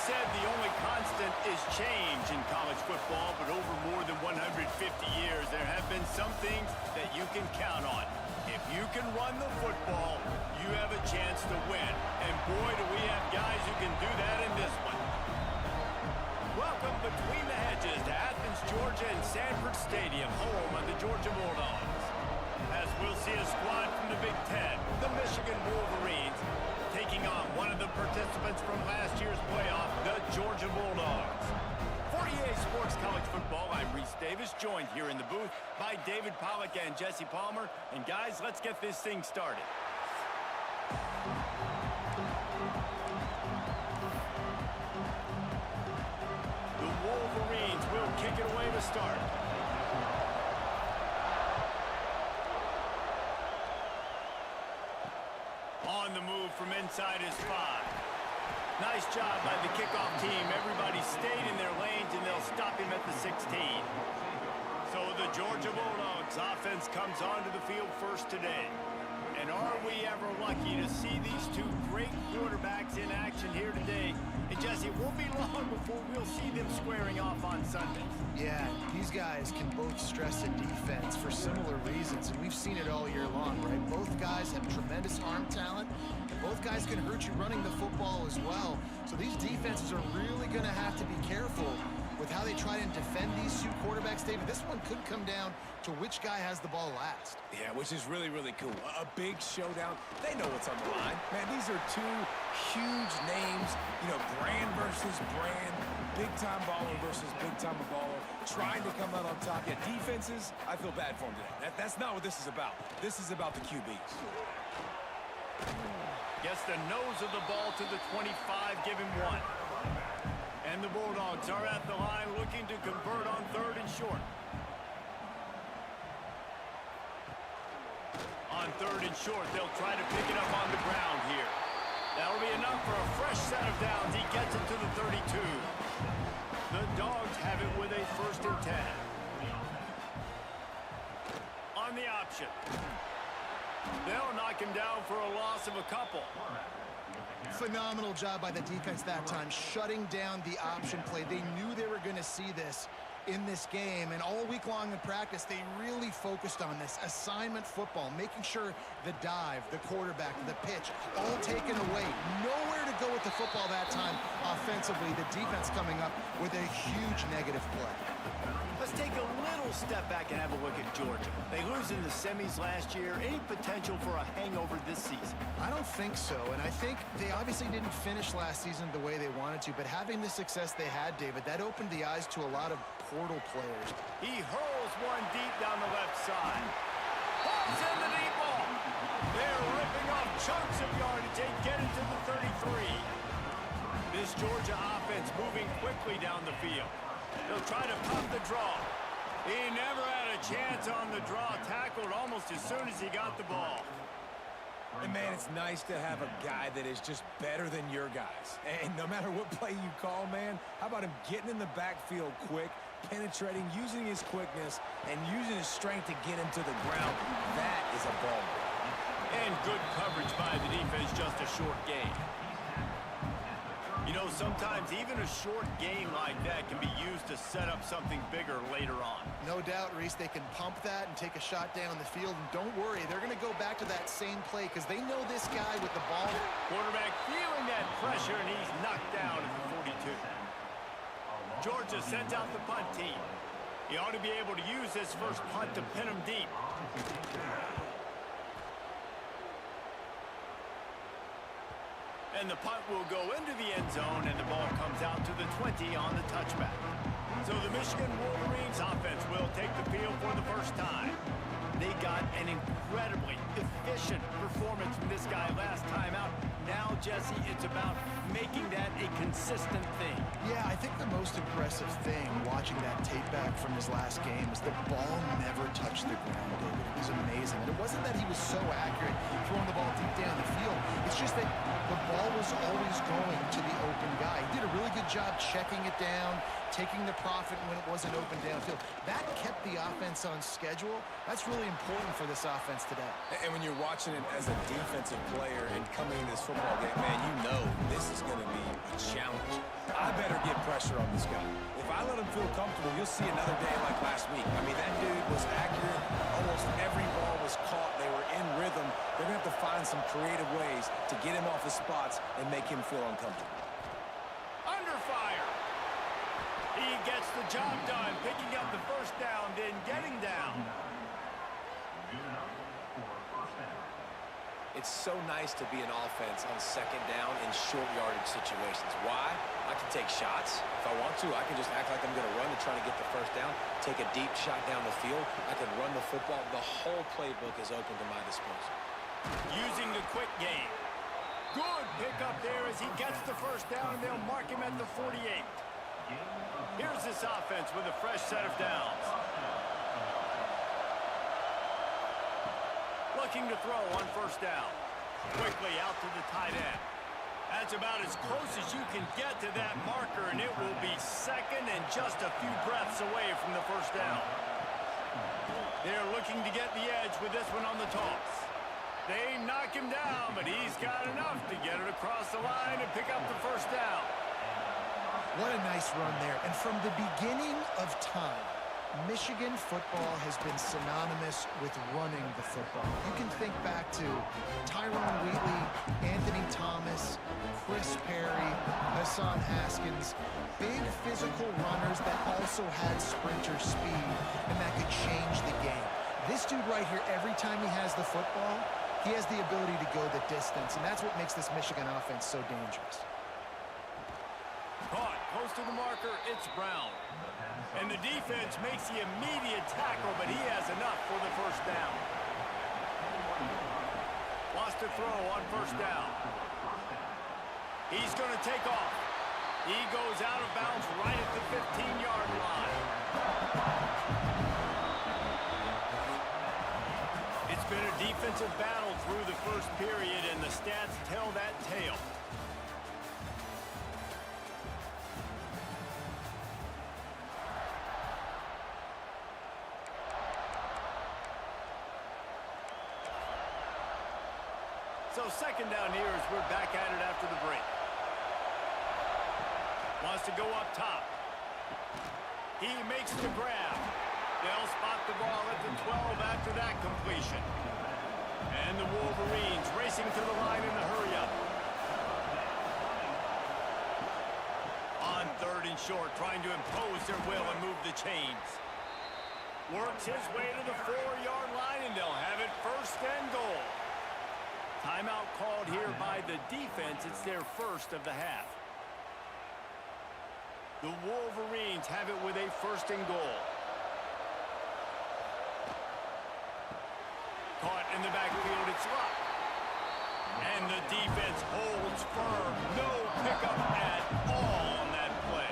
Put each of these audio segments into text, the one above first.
said the only constant is change in college football, but over more than 150 years, there have been some things that you can count on. If you can run the football, you have a chance to win. And boy, do we have guys who can do that in this one. Welcome between the hedges to Athens, Georgia and Sanford Stadium, home of the Georgia Bulldogs. As we'll see a squad from the Big Ten, the Michigan Wolverines, taking on one of the participants from last year's playoff, the Georgia Bulldogs. For EA Sports College Football, I'm Reese Davis, joined here in the booth by David Pollack and Jesse Palmer. And guys, let's get this thing started. The Wolverines will kick it away to start. On the move from inside his 5. Nice job by the kickoff team. Everybody stayed in their lanes, and they'll stop him at the 16. So the Georgia Bulldogs offense comes onto the field first today. And are we ever lucky to see these two great quarterbacks in action here today? And Jesse, it won't be long before we'll see them squaring off on Sundays. Yeah, these guys can both stress a defense for similar reasons, and we've seen it all year long, right? Both guys have tremendous arm talent, and both guys can hurt you running the football as well. So these defenses are really going to have to be careful with how they try and defend these two quarterbacks, David. This one could come down to which guy has the ball last. Yeah, which is really, really cool. A big showdown. They know what's on the line. Man, these are two huge names. You know, brand versus brand. Big-time baller versus big-time baller. Trying to come out on top. Yeah, defenses, I feel bad for them today. That's not what this is about. This is about the QBs. Gets the nose of the ball to the 25, give him 1. And the Bulldogs are at the line looking to convert on 3rd and short. On 3rd and short, they'll try to pick it up on the ground here. That'll be enough for a fresh set of downs. He gets it to the 32. The Dogs have it with a 1st and 10. On the option. They'll knock him down for a loss of a couple. Phenomenal job by the defense that time, shutting down the option play. They knew they were going to see this in this game, and all week long in practice, they really focused on this assignment football, making sure the dive, the quarterback, the pitch, all taken away. Nowhere to go with the football that time offensively. The defense coming up with a huge negative play. Let's take a little step back and have a look at Georgia. They lose in the semis last year. Any potential for a hangover this season? I don't think so, and I think they obviously didn't finish last season the way they wanted to, but having the success they had, David, that opened the eyes to a lot of portal players. He hurls one deep down the left side. Pulls in the deep ball. They're ripping off chunks of yardage. They get it to the 33. This Georgia offense moving quickly down the field. They'll try to pump the draw. He never had a chance on the draw. Tackled almost as soon as he got the ball. And, man, it's nice to have a guy that is just better than your guys. And no matter what play you call, man, how about him getting in the backfield quick, penetrating, using his quickness, and using his strength to get him to the ground? That is a ball. And good coverage by the defense, just a short game. You know, sometimes even a short game like that can be used to set up something bigger later on. No doubt, Reese, they can pump that and take a shot down the field. And don't worry, they're going to go back to that same play because they know this guy with the ball. Quarterback feeling that pressure, and he's knocked down at the 42. Georgia sends out the punt team. He ought to be able to use this first punt to pin him deep. And the punt will go into the end zone, and the ball comes out to the 20 on the touchback. So the Michigan Wolverines offense will take the field for the first time. They got an incredibly efficient performance from this guy last time out. Now, Jesse, it's about making that a consistent thing. Yeah, I think the most impressive thing watching that tape back from his last game is the ball never touched the ground, David. It was amazing. And it wasn't that he was so accurate throwing the ball deep down the field. It's just that the ball was always going to the open guy. He did a really good job checking it down, taking the profit when it wasn't open downfield. That kept the offense on schedule. That's really important for this offense today. And when you're watching it as a defensive player and coming into this football game, man, you know this is going to be a challenge. I better get pressure on this guy. If I let him feel comfortable, you'll see another day like last week. I mean, that dude was accurate. Almost every ball was caught. They were in rhythm. They're going to have to find some creative ways to get him off his spots and make him feel uncomfortable. Under fire. He gets the job done, picking up the first down, then getting down. It's so nice to be an offense on second down in short yardage situations. Why? I can take shots. If I want to, I can just act like I'm going to run and try to get the first down, take a deep shot down the field. I can run the football. The whole playbook is open to my disposal. Using the quick game. Good pickup there as he gets the first down, and they'll mark him at the 48. Here's this offense with a fresh set of downs. Looking to throw on first down. Quickly out to the tight end. That's about as close as you can get to that marker, and it will be second and just a few breaths away from the first down. They're looking to get the edge with this one on the toss. They knock him down, but he's got enough to get it across the line and pick up the first down. What a nice run there. And from the beginning of time, Michigan football has been synonymous with running the football. You can think back to Tyrone Wheatley, Anthony Thomas, Chris Perry, Hassan Haskins. Big physical runners that also had sprinter speed and that could change the game. This dude right here, every time he has the football, he has the ability to go the distance, and that's what makes this Michigan offense so dangerous. Caught close to the marker, it's Brown. And the defense makes the immediate tackle, but he has enough for the first down. Lost a throw on first down. He's going to take off. He goes out of bounds right at the 15-yard line. It's been a defensive battle through the first period, and the stats tell that tale. So second down here as we're back at it after the break. Wants to go up top. He makes the grab. They'll spot the ball at the 12 after that completion. And the Wolverines racing to the line in the hurry-up. On third and short, trying to impose their will and move the chains. Works his way to the 4-yard line, and they'll have it first and goal. Timeout called here by the defense. It's their first of the half. The Wolverines have it with a first and goal. Caught in the backfield, it's locked. And the defense holds firm. No pickup at all on that play.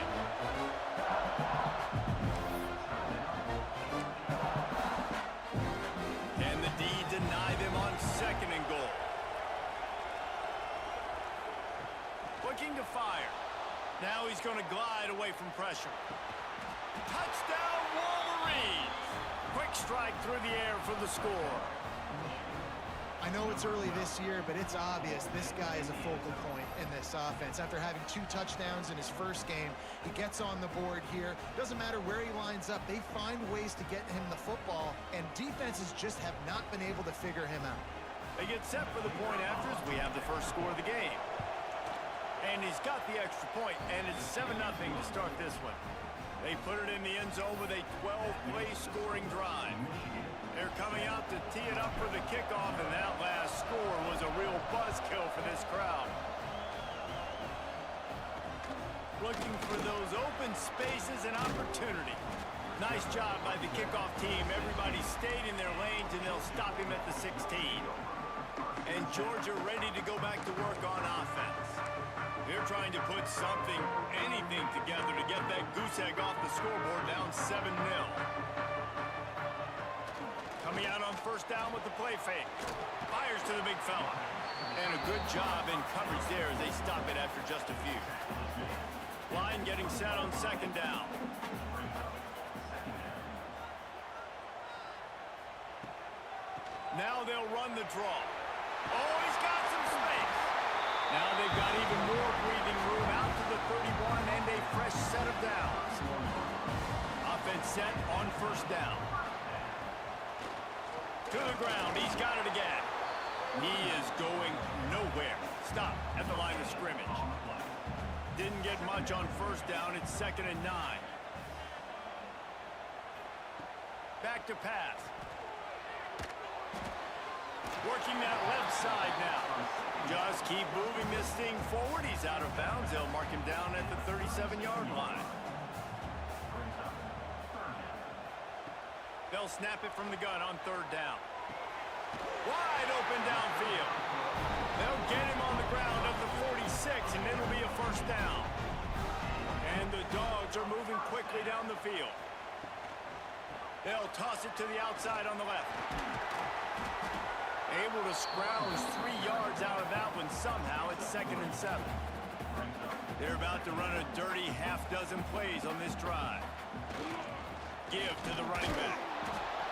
Can the D deny them on second and goal? Looking to fire. Now he's going to glide away from pressure. Touchdown, Wolverines! Quick strike through the air for the score. I know it's early this year, but it's obvious this guy is a focal point in this offense. After having 2 touchdowns in his first game, he gets on the board here. Doesn't matter where he lines up, they find ways to get him the football, and defenses just have not been able to figure him out. They get set for the point after as we have the first score of the game. And he's got the extra point, and it's 7-0 to start this one. They put it in the end zone with a 12-play scoring drive. They're coming out to tee it up for the kickoff, and that last score was a real buzzkill for this crowd. Looking for those open spaces and opportunity. Nice job by the kickoff team. Everybody stayed in their lanes, and they'll stop him at the 16. And Georgia ready to go back to work on offense. They're trying to put something, anything together to get that goose egg off the scoreboard down 7-0. Coming out on first down with the play fake. Fires to the big fella. And a good job in coverage there as they stop it after just a few. Line getting set on second down. Now they'll run the draw. Oh, he's got some space. Now they've got even more breathing room out to the 31 and a fresh set of downs. Offense set on first down. To the ground. He's got it again. He is going nowhere. Stop at the line of scrimmage. Didn't get much on first down. It's 2nd and 9. Back to pass. Working that left side now. Just keep moving this thing forward. He's out of bounds. They'll mark him down at the 37-yard line. They'll snap it from the gun on 3rd down. Wide open downfield. They'll get him on the ground at the 46, and it'll be a first down. And the Dogs are moving quickly down the field. They'll toss it to the outside on the left. Able to scrounge 3 yards out of that one somehow. It's 2nd and 7. They're about to run a dirty half-dozen plays on this drive. Give to the running back.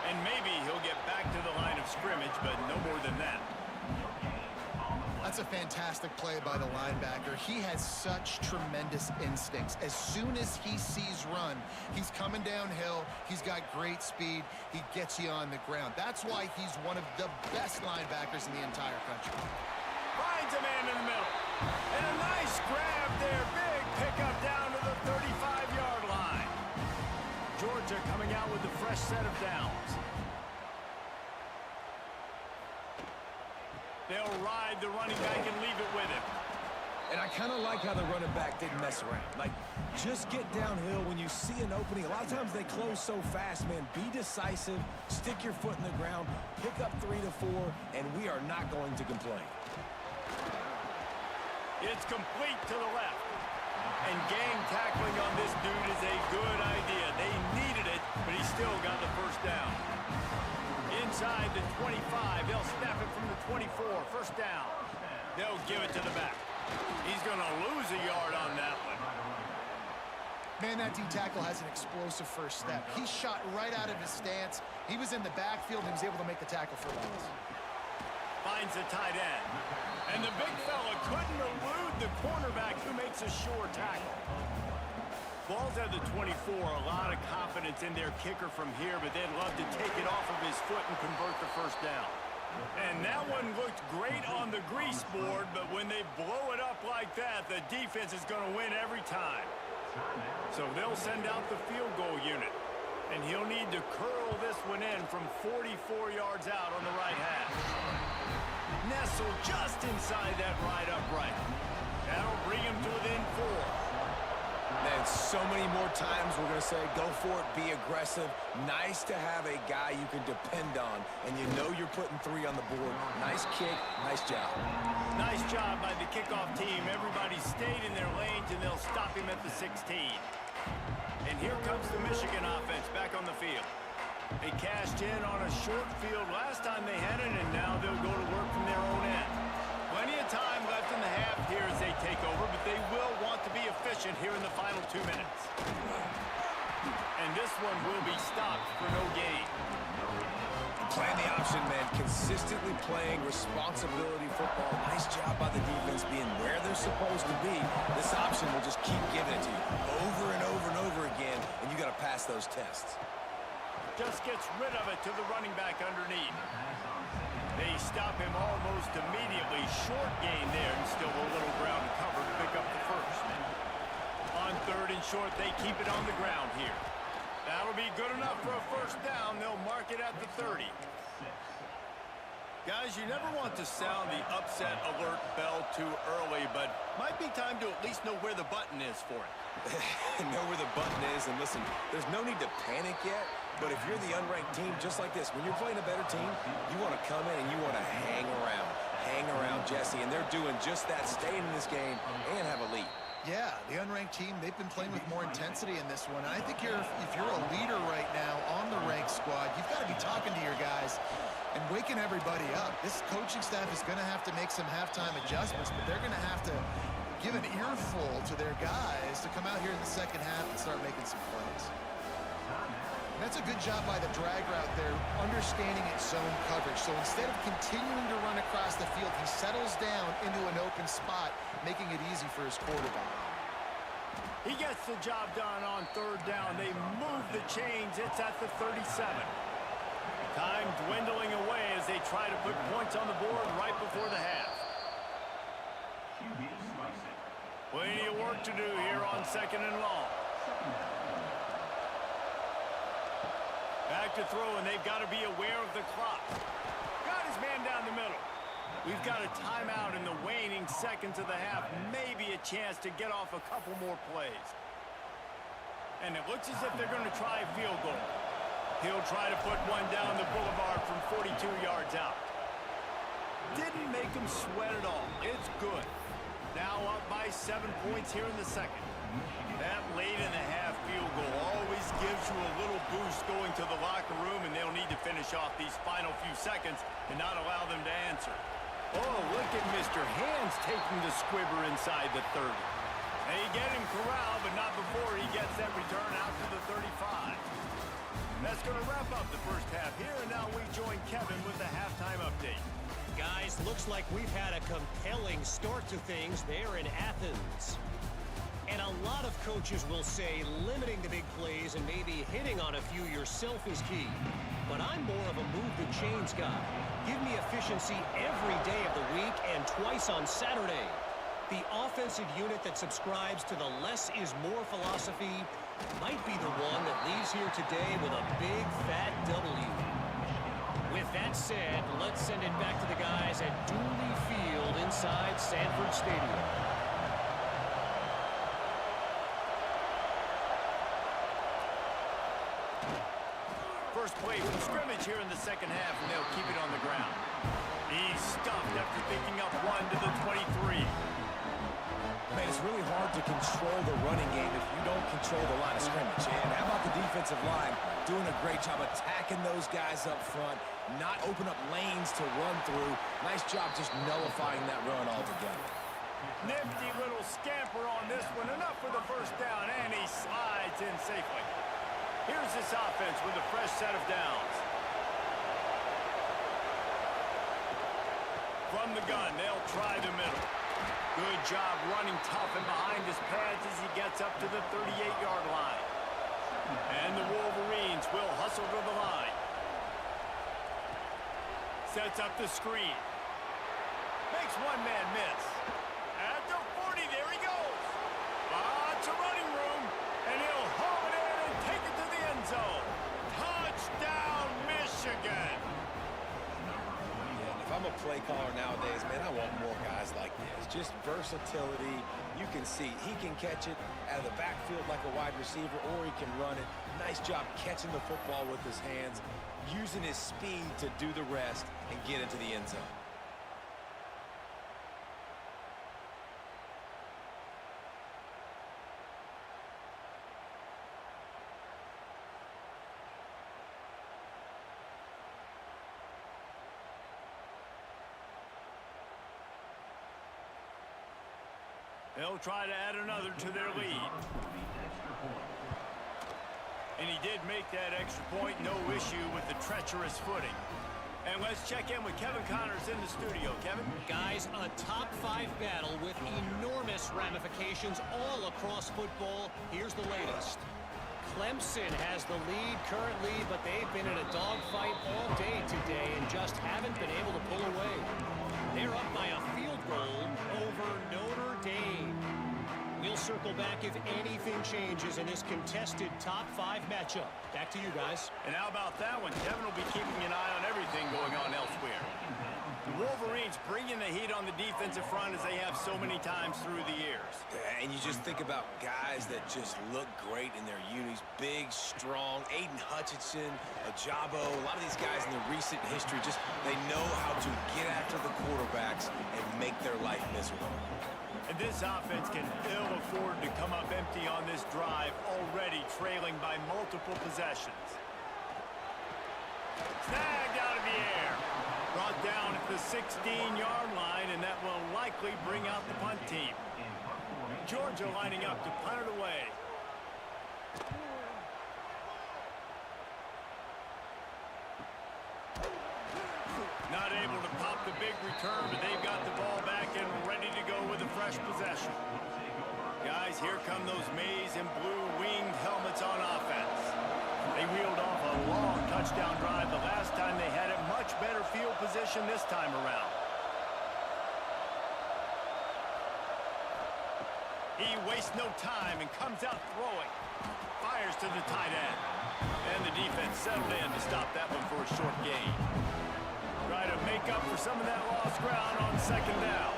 And maybe he'll get back to the line of scrimmage, but no more than that. That's a fantastic play by the linebacker. He has such tremendous instincts. As soon as he sees run, he's coming downhill. He's got great speed. He gets you on the ground. That's why he's one of the best linebackers in the entire country. Finds a man in the middle. And a nice grab there. Big pickup down to the 35-yard line. Georgia coming out with a fresh set of downs. They'll ride the running back and leave it with him. And I kind of like how the running back didn't mess around. Like, just get downhill when you see an opening. A lot of times they close so fast, man. Be decisive, stick your foot in the ground, pick up 3 to 4, and we are not going to complain. It's complete to the left. And gang tackling on this dude is a good idea. They needed it, but he still got the first down. Inside the 25, they'll snap it from the 24, first down. They'll give it to the back. He's going to lose a yard on that one. Man, that D-tackle has an explosive first step. He shot right out of his stance. He was in the backfield and was able to make the tackle for loss. Finds the tight end. And the big fella couldn't elude the cornerback who makes a sure tackle. Ball's at the 24, a lot of confidence in their kicker from here, but they'd love to take it off of his foot and convert the first down. And that one looked great on the grease board, but when they blow it up like that, the defense is going to win every time. So they'll send out the field goal unit, and he'll need to curl this one in from 44 yards out on the right half. Nestled just inside that right upright. That'll bring him to within 4. Man, so many more times we're going to say, go for it, be aggressive. Nice to have a guy you can depend on, and you know you're putting 3 on the board. Nice kick, nice job. Nice job by the kickoff team. Everybody stayed in their lanes, and they'll stop him at the 16. And here comes the Michigan offense back on the field. They cashed in on a short field last time they had it, and now they'll go to work from their own end. Plenty of time left in the half here as they take over, but they will want to be efficient here in the final 2 minutes. And this one will be stopped for no gain. Playing the option, man. Consistently playing responsibility football. Nice job by the defense being where they're supposed to be. This option will just keep giving it to you over and over and over again, and you got to pass those tests. Just gets rid of it to the running back underneath. They stop him almost immediately. Short gain there, and still a little ground to cover to pick up the first. On 3rd and short, they keep it on the ground here. That'll be good enough for a first down. They'll mark it at the 30. Guys, you never want to sound the upset alert bell too early, but might be time to at least know where the button is for it. Know where the button is, and listen, there's no need to panic yet, but if you're the unranked team, just like this, when you're playing a better team, you want to come in and you want to hang around Jesse, and they're doing just that, staying in this game and have a lead. Yeah, the unranked team, they've been playing with more intensity in this one. And I think if you're a leader right now on the ranked squad, you've got to be talking to your guys and waking everybody up. This coaching staff is going to have to make some halftime adjustments, but they're going to have to give an earful to their guys to come out here in the second half and start making some plays. And that's a good job by the drag route there, understanding its zone coverage. So instead of continuing to run across the field, he settles down into an open spot, making it easy for his quarterback. He gets the job done on third down. They move the chains. It's at the 37. Time dwindling away as they try to put points on the board right before the half. Plenty of work to do here on second and long. Back to throw, and they've got to be aware of the clock. Got his man down the middle. We've got a timeout in the waning seconds of the half. Maybe a chance to get off a couple more plays. And it looks as if they're going to try a field goal. He'll try to put one down the boulevard from 42 yards out. Didn't make him sweat at all. It's good. Now up by 7 points here in the second. That late in the half field goal always gives you a little boost going to the locker room, and they'll need to finish off these final few seconds and not allow them to answer. Oh, look at Mr. Hands taking the squibber inside the 30. They get him corralled, but not before he gets that return out to the 35. That's going to wrap up the first half here, and now we join Kevin with the halftime update. Guys, looks like we've had a compelling start to things there in Athens. And a lot of coaches will say limiting the big plays and maybe hitting on a few yourself is key. But I'm more of a move the chains guy. Give me efficiency every day of the week and twice on Saturday. The offensive unit that subscribes to the less is more philosophy might be the one that leaves here today with a big fat W. With that said, let's send it back to the guys at Dooley Field inside Sanford Stadium. First play from scrimmage here in the second half, and they'll keep it on the ground. He's stuffed after picking up one to the 23. Man, it's really hard to control the running game if you don't control the line of scrimmage. And how about the defensive line doing a great job attacking those guys up front, not open up lanes to run through. Nice job just nullifying that run altogether. Nifty little scamper on this one. Enough for the first down, and he slides in safely. Here's this offense with a fresh set of downs. From the gun, they'll try the middle. Good job running tough and behind his pads as he gets up to the 38-yard line. And the Wolverines will hustle to the line. Sets up the screen. Makes one man miss. At the 40, there he goes. Lots of running room, and he'll haul it in and take it to the end zone. Touchdown, Michigan. If I'm a play caller nowadays, man, I want more guys like this. Just versatility. You can see he can catch it out of the backfield like a wide receiver, or he can run it. Nice job catching the football with his hands, using his speed to do the rest and get into the end zone. They'll try to add another to their lead. And he did make that extra point, no issue with the treacherous footing. And let's check in with Kevin Connors in the studio. Kevin? Guys, a top 5 battle with enormous ramifications all across football. Here's the latest. Clemson has the lead currently, but they've been in a dogfight all day today and just haven't been able to pull away. They're up by a field goal over Notre Dame. We'll circle back if anything changes in this contested top 5 matchup. Back to you guys. And how about that one? Kevin will be keeping an eye on everything going on elsewhere. The Wolverines bringing the heat on the defensive front as they have so many times through the years. And you just think about guys that just look great in their unis. Big, strong, Aiden Hutchinson, Ajabo. A lot of these guys in the recent history just, they know how to get after the quarterbacks and make their life miserable. And this offense can ill afford to come up empty on this drive, already trailing by multiple possessions. Snagged out of the air. Brought down at the 16-yard line, and that will likely bring out the punt team. Georgia lining up to punt it away. Not able to pop the big return, but they've got the ball back and ready to go with a fresh possession. Guys, here come those maize and blue winged helmets on offense. They reeled off a long touchdown drive the last time they had it. Much better field position this time around. He wastes no time and comes out throwing. Fires to the tight end. And the defense settled in to stop that one for a short gain. Try to make up for some of that lost ground on second down.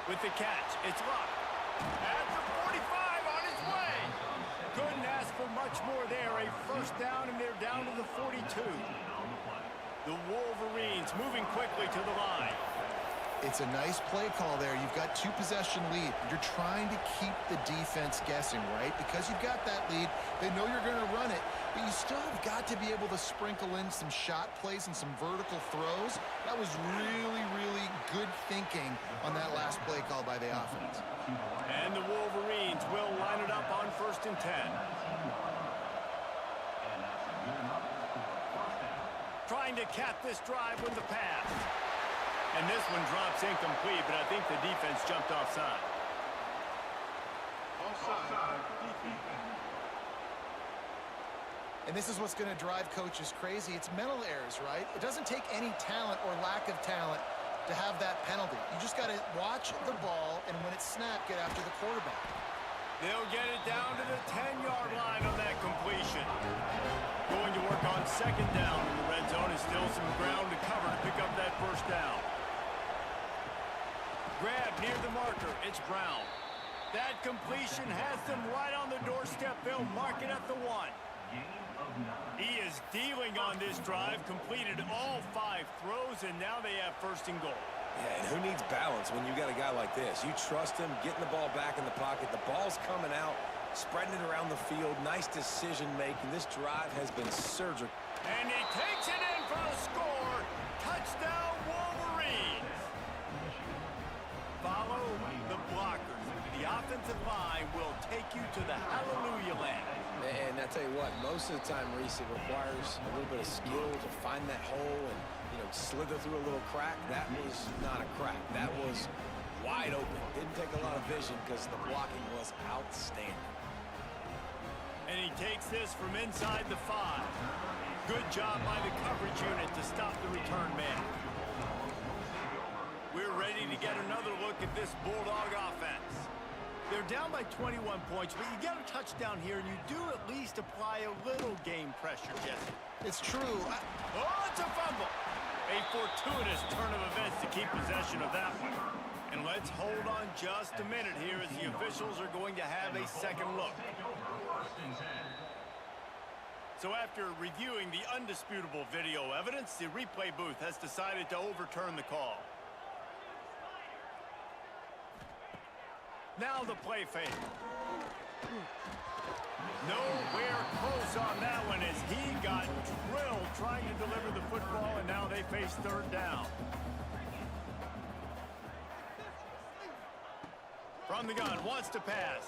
With the catch, it's locked. At the 45 on his way. Couldn't ask for much more there. A first down, and they're down to the 42. The Wolverines moving quickly to the line. It's a nice play call there. You've got 2-possession lead. You're trying to keep the defense guessing, right? Because you've got that lead, they know you're going to run it, but you still have got to be able to sprinkle in some shot plays and some vertical throws. That was really, really good thinking on that last play call by the offense. And the Wolverines will line it up on 1st and 10. Trying to cap this drive with the pass. And this one drops incomplete, but I think the defense jumped offside. And this is what's going to drive coaches crazy. It's mental errors, right? It doesn't take any talent or lack of talent to have that penalty. You just got to watch the ball, and when it's snapped, get after the quarterback. They'll get it down to the 10-yard line on that completion. Going to work on second down in the red zone. Is still some ground to cover to pick up that first down. Grab near the marker. It's Brown. That completion has them right on the doorstep. They'll mark it at the 1. He is dealing on this drive. Completed all 5 throws, and now they have 1st and goal. Yeah, and who needs balance when you got a guy like this? You trust him, getting the ball back in the pocket. The ball's coming out, spreading it around the field. Nice decision-making. This drive has been surgical. And he takes it in for the score. Touchdown, Wolverines. Follow the blockers. The offensive line will take you to the hallelujah land. And I tell you what, most of the time, Reese, it requires a little bit of skill to find that hole and, you know, slither through a little crack. That was not a crack. That was wide open. Didn't take a lot of vision because the blocking was outstanding. And he takes this from inside the 5. Good job by the coverage unit to stop the return man. We're ready to get another look at this Bulldog offense. They're down by 21 points, but you get a touchdown here, and you do at least apply a little game pressure, Jesse. It's true. Oh, it's a fumble. A fortuitous turn of events to keep possession of that one. And let's hold on just a minute here as the officials are going to have a second look. So after reviewing the undisputable video evidence, the replay booth has decided to overturn the call. Now the play fake. Nowhere close on that one as he got drilled trying to deliver the football, and now they face 3rd down. From the gun, wants to pass.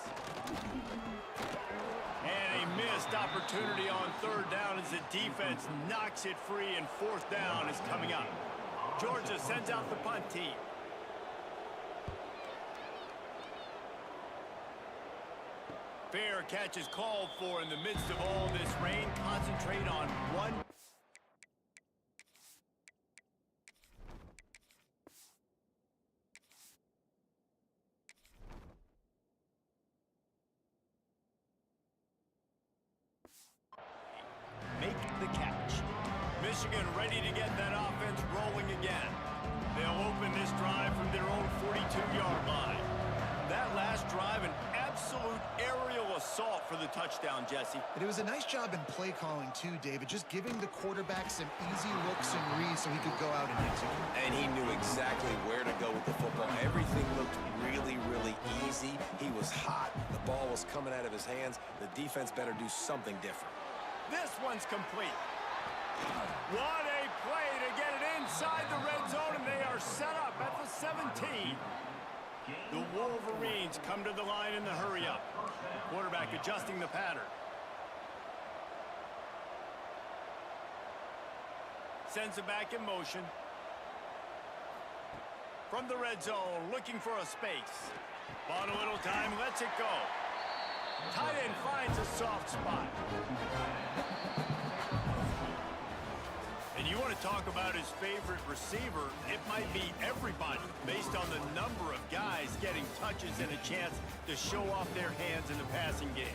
And a missed opportunity on 3rd down as the defense knocks it free, and 4th down is coming up. Georgia sends out the punt team. Fair catch is called for in the midst of all this rain. Concentrate on one. Make the catch. Michigan ready to get that offense rolling again. They'll open this drive from their own 42-yard line. That last drive, an absolute aerial assault for the touchdown, Jesse. But it was a nice job in play calling, too, David. Just giving the quarterback some easy looks and reads so he could go out and execute. And he knew exactly where to go with the football. Everything looked really, really easy. He was hot. The ball was coming out of his hands. The defense better do something different. This one's complete. What a play to get it inside the red zone, and they are set up at the 17. The Wolverines come to the line in the hurry-up. Quarterback adjusting the pattern. Sends it back in motion. From the red zone, looking for a space. Bought a little time, lets it go. Tight end finds a soft spot. And you want to talk about his favorite receiver, it might be everybody based on the number of guys getting touches and a chance to show off their hands in the passing game.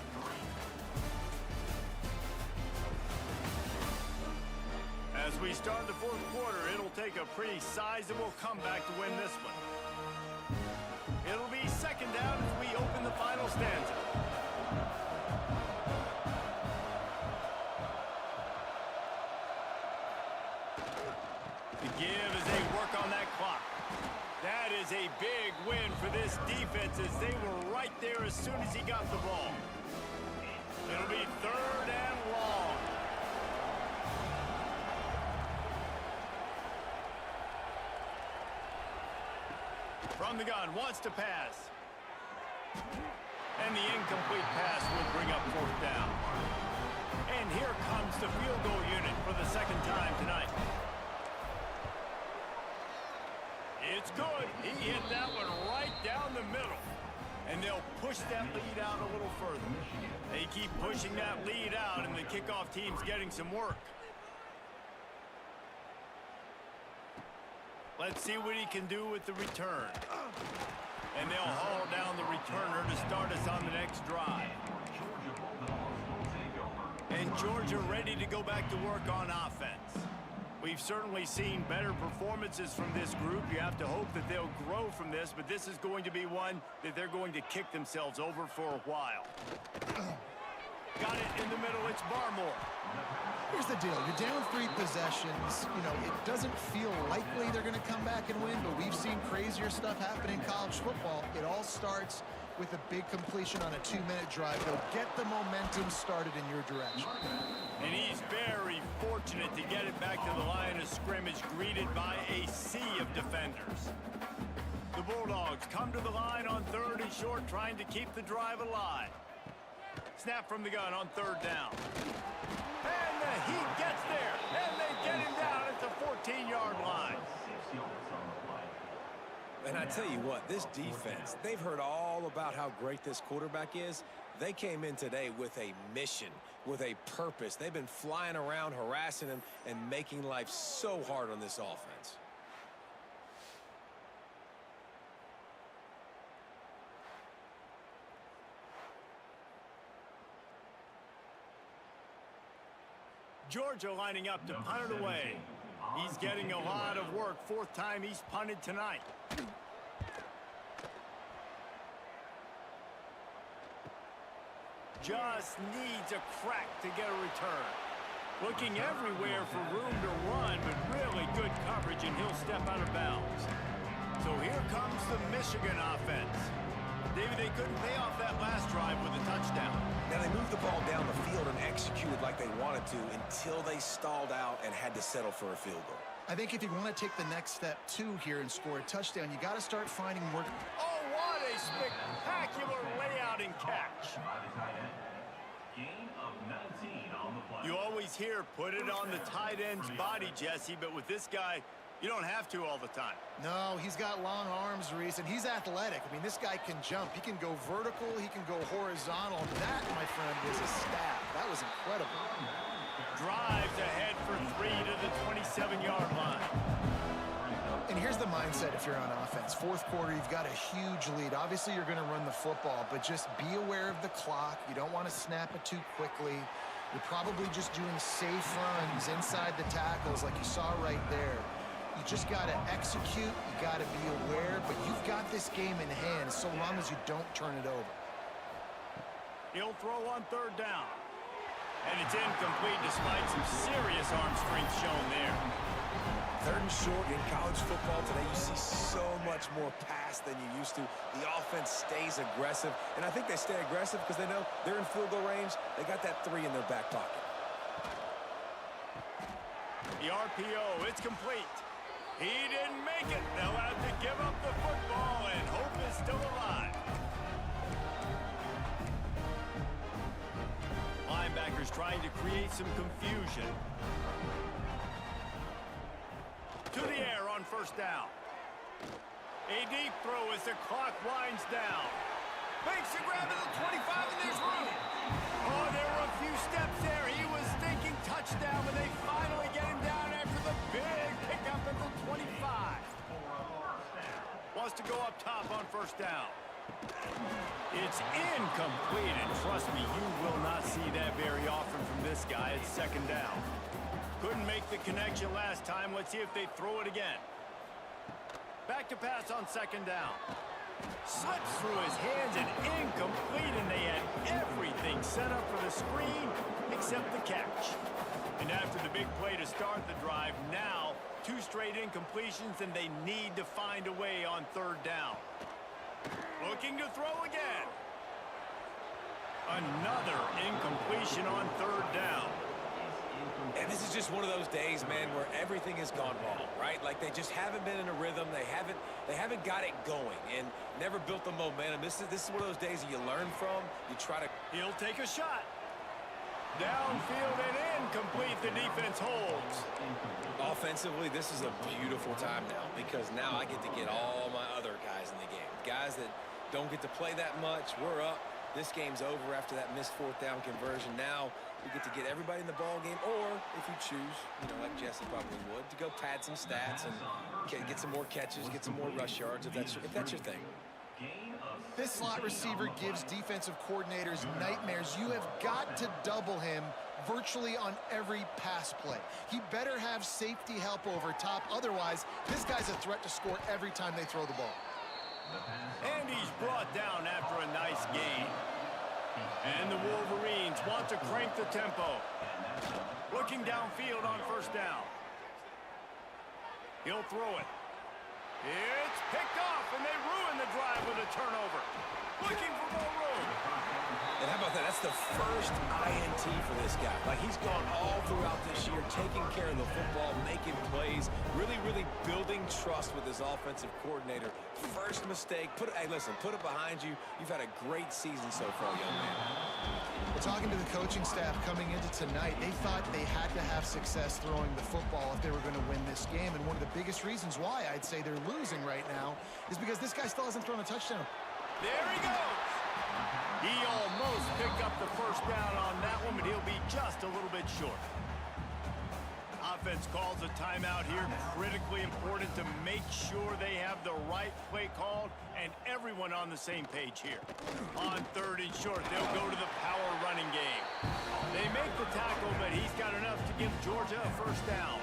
As we start the fourth quarter, it'll take a pretty sizable comeback to win this one. It'll be second down as we open the final stanza. The give as they work on that clock. That is a big win for this defense as they were right there as soon as he got the ball. It'll be third and long. From the gun, wants to pass. And the incomplete pass will bring up fourth down. And here comes the field goal unit for the second time tonight. It's good. He hit that one right down the middle. And they'll push that lead out a little further. They keep pushing that lead out, and the kickoff team's getting some work. Let's see what he can do with the return. And they'll haul down the returner to start us on the next drive. And Georgia ready to go back to work on offense. We've certainly seen better performances from this group. You have to hope that they'll grow from this, but this is going to be one that they're going to kick themselves over for a while. Got it in the middle. It's Barmore. Here's the deal. You're down 3 possessions. You know, it doesn't feel likely they're going to come back and win, but we've seen crazier stuff happen in college football. It all starts with a big completion on a 2-minute drive. They'll get the momentum started in your direction. And he's very fortunate to get it back to the line of scrimmage, greeted by a sea of defenders. The Bulldogs come to the line on third and short, trying to keep the drive alive. Snap from the gun on third down. And the Heat gets there, and they get him down at the 14-yard line. And I tell you what, this defense, they've heard all about how great this quarterback is. They came in today with a mission, with a purpose. They've been flying around, harassing him, and making life so hard on this offense. Georgia lining up to punt it away. He's getting a lot of work. 4th time he's punted tonight. Just needs a crack to get a return. Looking everywhere for room to run, but really good coverage, and he'll step out of bounds. So here comes the Michigan offense. David, they couldn't pay off that last drive with a touchdown. Now, they moved the ball down the field and executed like they wanted to until they stalled out and had to settle for a field goal. I think if you want to take the next step, too, here and score a touchdown, you got to start finding more. Oh, what a spectacular layout and catch. You always hear, put it on the tight end's body, Jesse, but with this guy, you don't have to all the time. No, he's got long arms, Reese, and he's athletic. I mean, this guy can jump. He can go vertical. He can go horizontal. That, my friend, was a stab. That was incredible. Drives ahead for 3 to the 27-yard line. And here's the mindset if you're on offense. 4th quarter, you've got a huge lead. Obviously, you're going to run the football, but just be aware of the clock. You don't want to snap it too quickly. You're probably just doing safe runs inside the tackles like you saw right there. You just got to execute. You got to be aware, but you've got this game in hand so long as you don't turn it over. He'll throw on 3rd down. And it's incomplete despite some serious arm strength shown there. 3rd and short in college football today, you see so much more pass than you used to. The offense stays aggressive, and I think they stay aggressive because they know they're in field goal range. They got that 3 in their back pocket. The RPO, it's complete. He didn't make it. They'll have to give up the football, and hope is still alive. Linebackers trying to create some confusion. To the air on first down. A deep throw as the clock winds down. Makes a grab at the 25, and there's room. Oh, there were a few steps there. He was thinking touchdown, but they finally get him down after the big pickup at the 25. Wants to go up top on first down. It's incomplete, and trust me, you will not see that very often from this guy. It's second down. Couldn't make the connection last time. Let's see if they throw it again. Back to pass on second down. Slips through his hands and incomplete, and they had everything set up for the screen except the catch. And after the big play to start the drive, now 2 straight incompletions, and they need to find a way on third down. Looking to throw again. Another incompletion on third down. And this is just one of those days, man, where everything has gone wrong, right? Like they just haven't been in a rhythm. They haven't got it going and never built the momentum. This is one of those days that you learn from. You try to. He'll take a shot. Downfield and incomplete. The defense holds. Offensively, this is a beautiful time now because now I get to get all my other guys in the game. Guys that don't get to play that much. We're up. This game's over after that missed fourth down conversion. Now we get to get everybody in the ball game, or if you choose, like Jesse probably would, to go pad some stats and get some more catches, get some more rush yards if that's your thing. This slot receiver gives defensive coordinators nightmares. You have got to double him virtually on every pass play. He better have safety help over top. Otherwise, this guy's a threat to score every time they throw the ball. And he's brought down after a nice gain. And the Wolverines want to crank the tempo. Looking downfield on first down. He'll throw it. It's picked off, and they ruin the drive with a turnover. Looking for more room. And how about that? That's the first INT for this guy. Like, he's gone all throughout this year, taking care of the football, making plays, really building trust with his offensive coordinator. First mistake, hey, listen, put it behind you. You've had a great season so far, young man. Well, talking to the coaching staff coming into tonight, they thought they had to have success throwing the football if they were going to win this game. And one of the biggest reasons why I'd say they're losing right now is because this guy still hasn't thrown a touchdown. There he goes. He almost picked up the first down on that one, but he'll be just a little bit short. Offense calls a timeout here. Critically important to make sure they have the right play called and everyone on the same page here. On third and short, they'll go to the power running game. They make the tackle, but he's got enough to give Georgia a first down.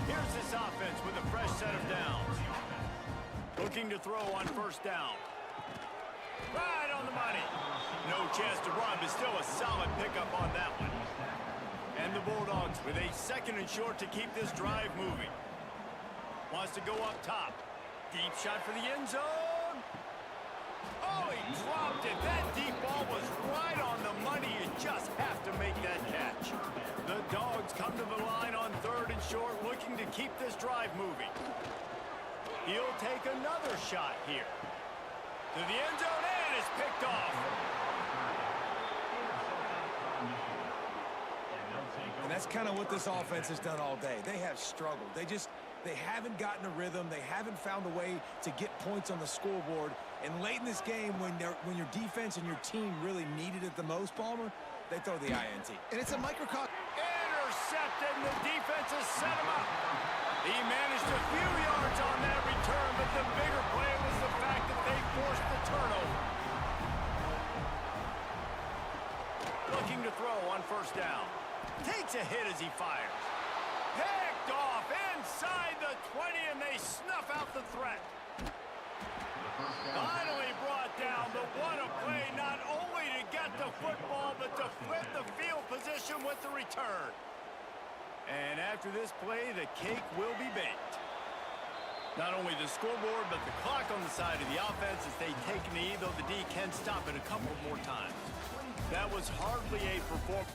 Here's this offense with a fresh set of downs. Looking to throw on first down. Right on the money. No chance to run, but still a solid pickup on that one. And the Bulldogs with a second and short to keep this drive moving. Wants to go up top. Deep shot for the end zone. Oh, he dropped it. That deep ball was right on the money. You just have to make that catch. The Dogs come to the line on third and short, looking to keep this drive moving. He'll take another shot here. To the end zone, and it's picked off. And that's kind of what this offense has done all day. They have struggled. They haven't gotten a rhythm. They haven't found a way to get points on the scoreboard. And late in this game, when your defense and your team really needed it the most, Palmer, they throw the INT. And it's a microcosm. Intercepted, and the defense has set him up. He managed a few yards on that return, but the bigger play was the fact that they forced the turnover. Looking to throw on first down. Takes a hit as he fires. Picked off inside the 20, and they snuff out the threat. Finally brought down, but what a play, not only to get the football, but to flip the field position with the return. And after this play, the cake will be baked. Not only the scoreboard, but the clock on the side of the offense as they take a knee, though the D can stop it a couple more times. That was hardly a performance.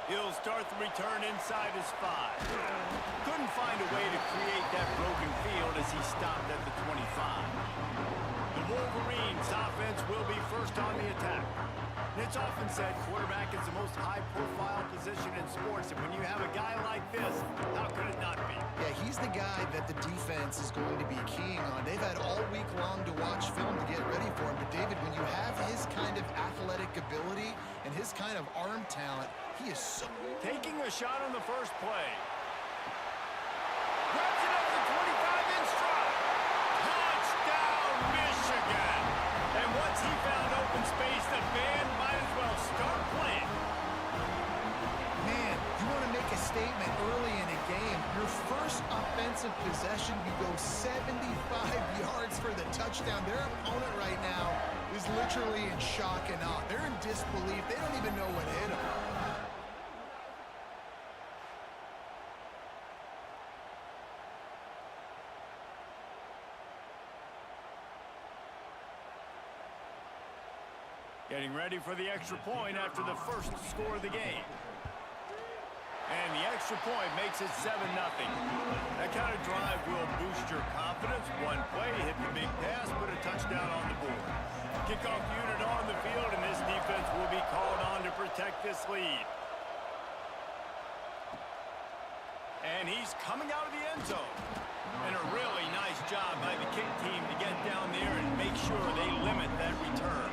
He'll start the return inside his 5. Couldn't find a way to create that broken field as he stopped at the 25. The Wolverines' offense will be first on the attack. And it's often said quarterback is the most high-profile position in sports, and when you have a guy like this, how could it not be? Yeah, he's the guy that the defense is going to be keying on. They've had all week long to watch film to get ready for him. But, David, when you have his kind of athletic ability and his kind of arm talent, he is so... Taking a shot on the first play. Grabs it up the 25 in stride. Touchdown, Michigan. And once he found open space, the band might as well start playing. Man, you want to make a statement early in a game. Your first offensive possession, you go 75 yards for the touchdown. Their opponent right now is literally in shock and awe. They're in disbelief. They don't even know what hit them. Getting ready for the extra point after the first score of the game. And the extra point makes it 7-0. That kind of drive will boost your confidence. One play, hit the big pass, put a touchdown on the board. Kickoff unit on the field, and this defense will be called on to protect this lead. And he's coming out of the end zone. And a really nice job by the kick team to get down there and make sure they limit that return.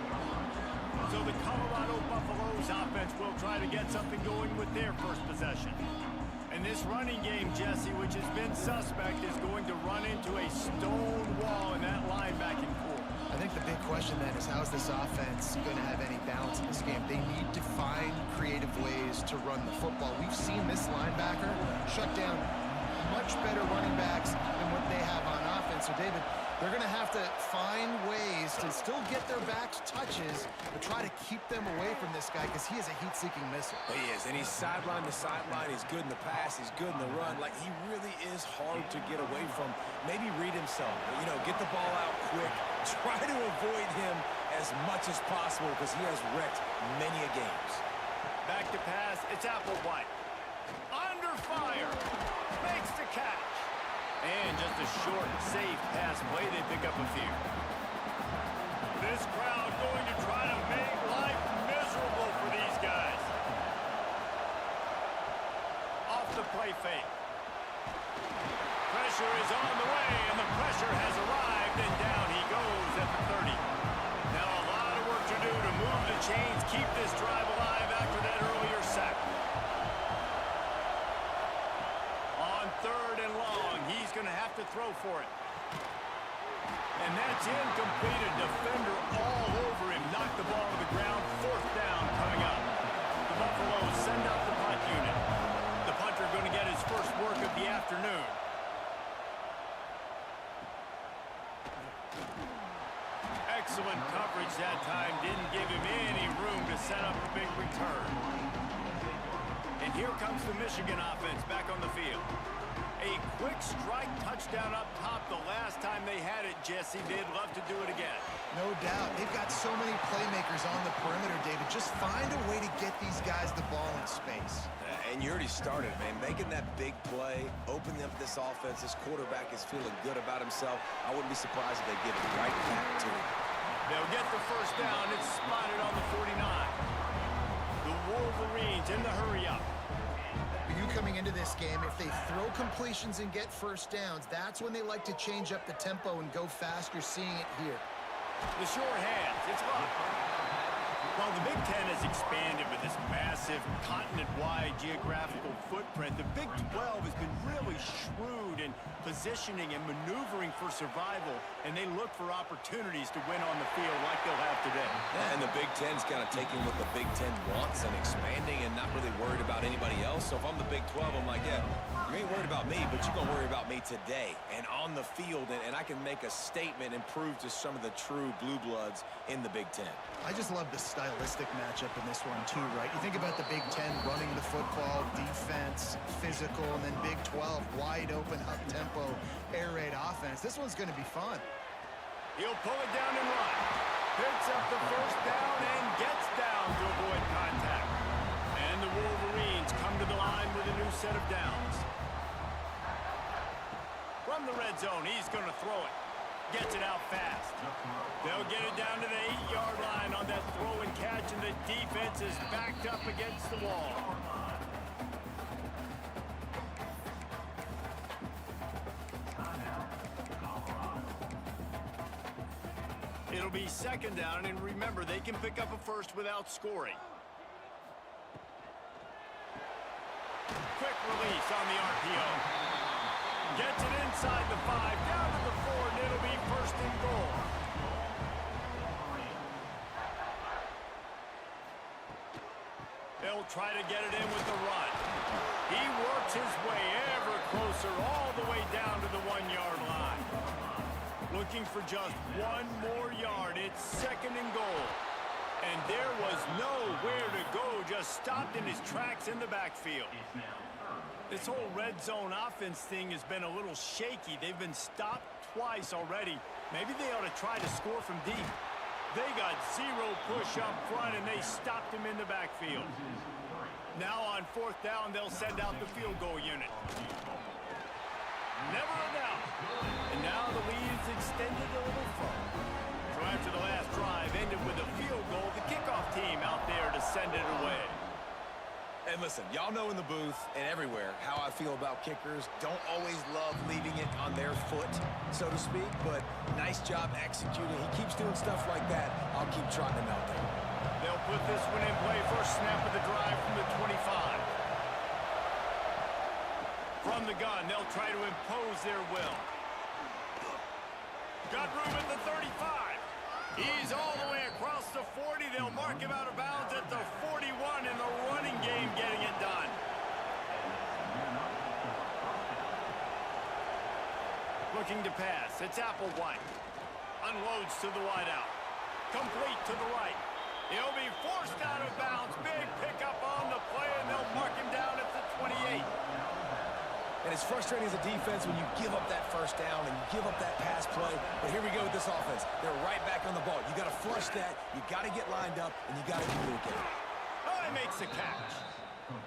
So the Colorado Buffaloes offense will try to get something going with their first possession. And this running game, Jesse, which has been suspect, is going to run into a stone wall in that linebacking core. I think the big question then is, how is this offense going to have any balance in this game? They need to find creative ways to run the football. We've seen this linebacker shut down much better running backs than what they have on offense. So, David, they're going to have to find ways to still get their backs touches, but try to keep them away from this guy because he is a heat-seeking missile. He is, and he's sideline to sideline. He's good in the pass. He's good in the run. Like, he really is hard to get away from. Maybe read himself. You know, get the ball out quick. Try to avoid him as much as possible because he has wrecked many a games. Back to pass. It's Applewhite. Under fire. Makes the catch. And just a short, safe pass play. They pick up a few. This crowd going to try to make life miserable for these guys. Off the play fake. Pressure is on the way, and the pressure has arrived, and down he goes at the 30. Now a lot of work to do to move the chains, keep this drive alive after that earlier sack. On 3rd and long, he's going to have to throw for it. And that's incomplete. A defender all over him. Knocked the ball to the ground. 4th down coming up. The Buffaloes send out the punt unit. The punter going to get his first work of the afternoon. Excellent coverage that time. Didn't give him any room to set up a big return. And here comes the Michigan offense back on the field. A quick strike touchdown up top the last time they had it, Jesse. They'd love to do it again. No doubt. They've got so many playmakers on the perimeter, David. Just find a way to get these guys the ball in space. And you already started, man. Making that big play, opening up this offense. This quarterback is feeling good about himself. I wouldn't be surprised if they give it right back to him. They'll get the first down. It's spotted on the 49. The Wolverines in the hurry-up. You coming into this game, if they throw completions and get first downs, that's when they like to change up the tempo and go fast. You're seeing it here. The short hands. It's locked. While the Big Ten has expanded with this massive continent-wide geographical footprint, the Big 12 has been really shrewd in positioning and maneuvering for survival, and they look for opportunities to win on the field like they'll have today. Yeah, and the Big Ten's kind of taking what the Big Ten wants and expanding and not really worried about anybody else. So if I'm the Big 12, I'm like, yeah, you ain't worried about me, but you're going to worry about me today and on the field, and I can make a statement and prove to some of the true blue bloods in the Big Ten. I just love the stylistic matchup in this one too, right? You think about the Big Ten running the football, defense, physical, and then Big 12, wide open, up-tempo, air raid offense. This one's going to be fun. He'll pull it down and run. Picks up the first down and gets down to avoid contact. And the Wolverines set of downs. From the red zone, he's going to throw it. Gets it out fast. They'll get it down to the 8-yard line on that throw and catch, and the defense is backed up against the wall. It'll be second down, and remember, they can pick up a first without scoring. Quick release on the RPO. Gets it inside the 5, down to the 4, and it'll be first and goal. They'll try to get it in with the run. He works his way ever closer all the way down to the 1-yard line. Looking for just one more yard. It's second and goal. And there was nowhere to go, just stopped in his tracks in the backfield. This whole red zone offense thing has been a little shaky. They've been stopped twice already. Maybe they ought to try to score from deep. They got zero push up front, and they stopped him in the backfield. Now on fourth down, they'll send out the field goal unit. Never a doubt. And now the lead's extended a little further. So after the last drive ended with a field goal, the kickoff team out there to send it away. And listen, y'all know in the booth and everywhere how I feel about kickers. Don't always love leaving it on their foot, so to speak, but nice job executing. He keeps doing stuff like that. I'll keep trotting him out there. They'll put this one in play. First snap of the drive from the 25. From the gun, they'll try to impose their will. Got room at the 35. He's all the way across the 40. They'll mark him out of bounds at the 41 in the running game, getting it done. Looking to pass. It's Applewhite. Unloads to the wideout. Complete to the right. He'll be forced out of bounds. Big pickup on the play, and they'll mark him down at the 28. And it's frustrating as a defense when you give up that first down and you give up that pass play. But here we go with this offense. They're right back on the ball. You got to flush that. You got to get lined up, and you got to communicate. Oh, he makes the catch.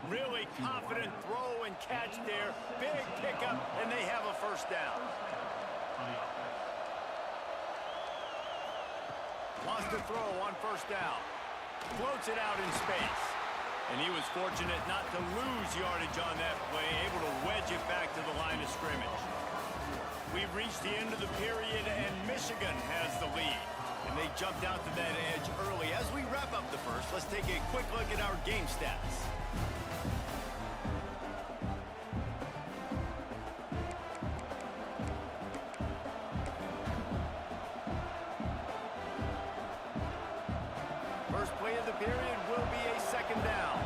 Really confident throw and catch there. Big pickup, and they have a first down. Lost the throw on first down. Floats it out in space. And he was fortunate not to lose yardage on that play, able to wedge it back to the line of scrimmage. We've reached the end of the period, and Michigan has the lead. And they jumped out to that edge early. As we wrap up the first, let's take a quick look at our game stats. First play of the period will be a second down.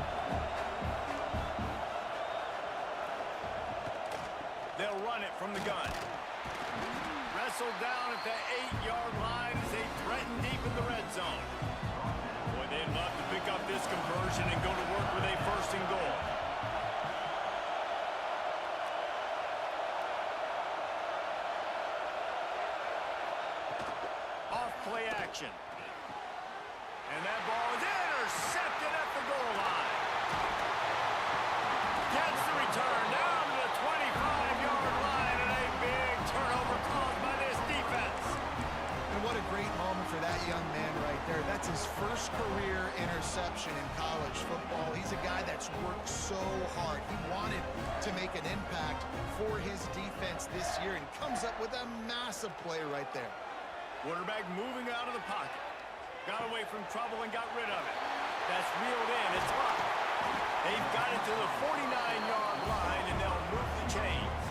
They'll run it from the gun. Wrestled down at the 8-yard line as they threaten deep in the red zone. Boy, they'd love to pick up this conversion and go to work with a first and goal. Off play action. And that ball is intercepted at the goal line. Gets the return down to the 25-yard line, and a big turnover caused by this defense. And what a great moment for that young man right there. That's his first career interception in college football. He's a guy that's worked so hard. He wanted to make an impact for his defense this year and comes up with a massive play right there. Quarterback moving out of the pocket. Got away from trouble and got rid of it. That's reeled in. It's locked. They've got it to the 49-yard line, and they'll move the chains.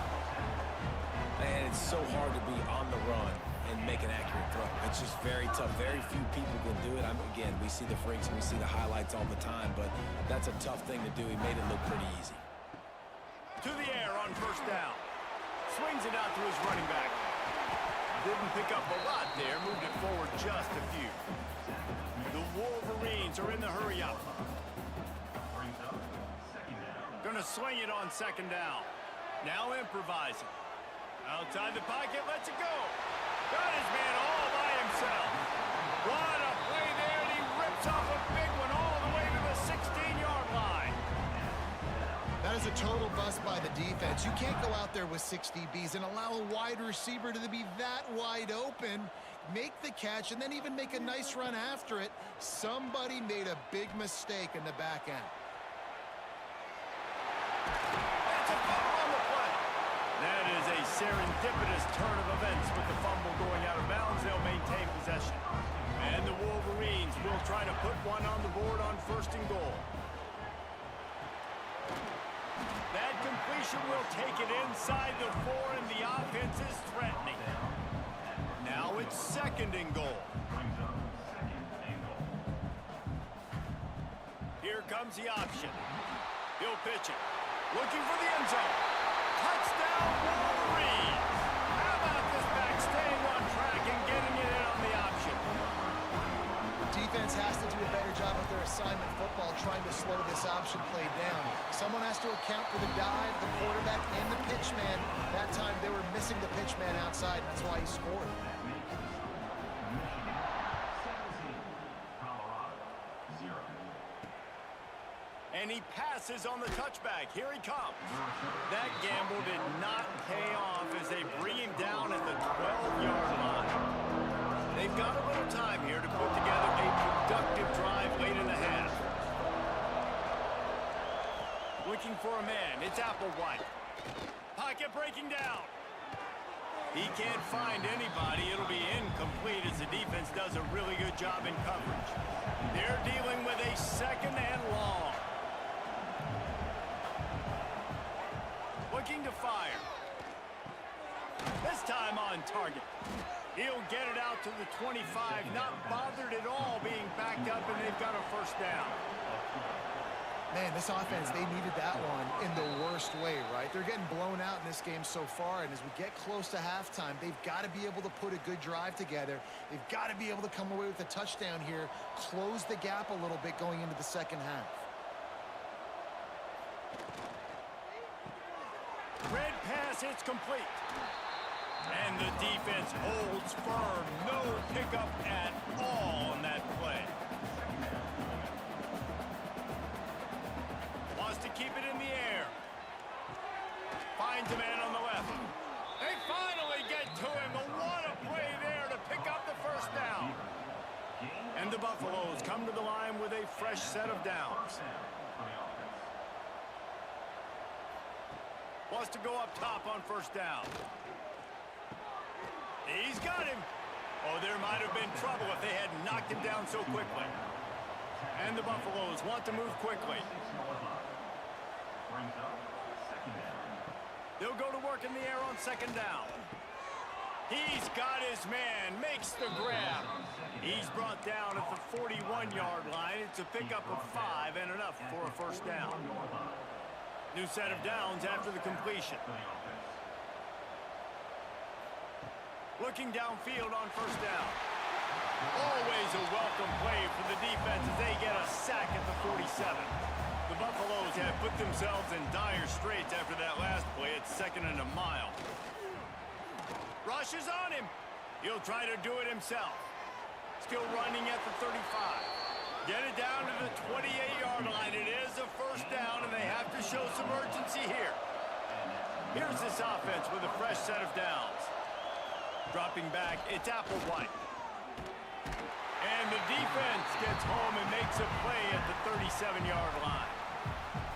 Man, it's so hard to be on the run and make an accurate throw. It's just very tough. Very few people can do it. Again, we see the freaks and we see the highlights all the time, but that's a tough thing to do. He made it look pretty easy. To the air on first down. Swings it out to his running back. Didn't pick up a lot there. Moved it forward just a few. The Wolverines are in the hurry-up. Gonna swing it on second down. Now improvising. Outside the pocket, lets it go. Got his man all by himself. What a play there, and he rips off a big one all the way to the 16-yard line. That is a a total bust by the defense. You can't go out there with 6 DBs and allow a wide receiver to be that wide open, make the catch, and then even make a nice run after it. Somebody made a big mistake in the back end. It's a fumble on the play. That is a serendipitous turn of events with the fumble going out of bounds. They'll maintain possession. And the Wolverines will try to put one on the board on 1st and goal. That completion will take it inside the 4, and the offense is threatening. Now it's 2nd and goal. Here comes the option. He'll pitch it. Looking for the end zone. Touchdown, Wolverines! How about this back staying on track and getting it in on the option? Defense has to do a better job with their assignment football, trying to slow this option play down. Someone has to account for the dive, the quarterback, and the pitch man. That time they were missing the pitch man outside. That's why he scored. And he passes on the touchback. Here he comes. That gamble did not pay off as they bring him down at the 12-yard line. They've got a little time here to put together a productive drive late in the half. Looking for a man. It's Applewhite. Pocket breaking down. He can't find anybody. It'll be incomplete as the defense does a really good job in coverage. They're dealing with a 2nd and long. Looking to fire. This time on target. He'll get it out to the 25, not bothered at all being backed up, and they've got a 1st down. Man, this offense, they needed that one in the worst way, right? They're getting blown out in this game so far, and as we get close to halftime, they've got to be able to put a good drive together. They've got to be able to come away with a touchdown here, close the gap a little bit going into the 2nd half. Red pass, it's complete. And the defense holds firm. No pickup at all on that play. Wants to keep it in the air. Finds a man on the left. They finally get to him. What a play there to pick up the 1st down. And the Buffaloes come to the line with a fresh set of downs. Wants to go up top on 1st down. He's got him. Oh, there might have been trouble if they had knocked him down so quickly. And the Buffaloes want to move quickly. They'll go to work in the air on 2nd down. He's got his man, makes the grab. He's brought down at the 41-yard line. It's a pickup of 5 and enough for a 1st down. New set of downs after the completion. Looking downfield on 1st down. Always a welcome play for the defense as they get a sack at the 47. The Buffaloes have put themselves in dire straits after that last play. It's 2nd and a mile. Rush is on him. He'll try to do it himself. Still running at the 35. Get it down to the 28-yard line. It is a 1st down, and they have to show some urgency here. Here's this offense with a fresh set of downs. Dropping back, it's Applewhite. And the defense gets home and makes a play at the 37-yard line.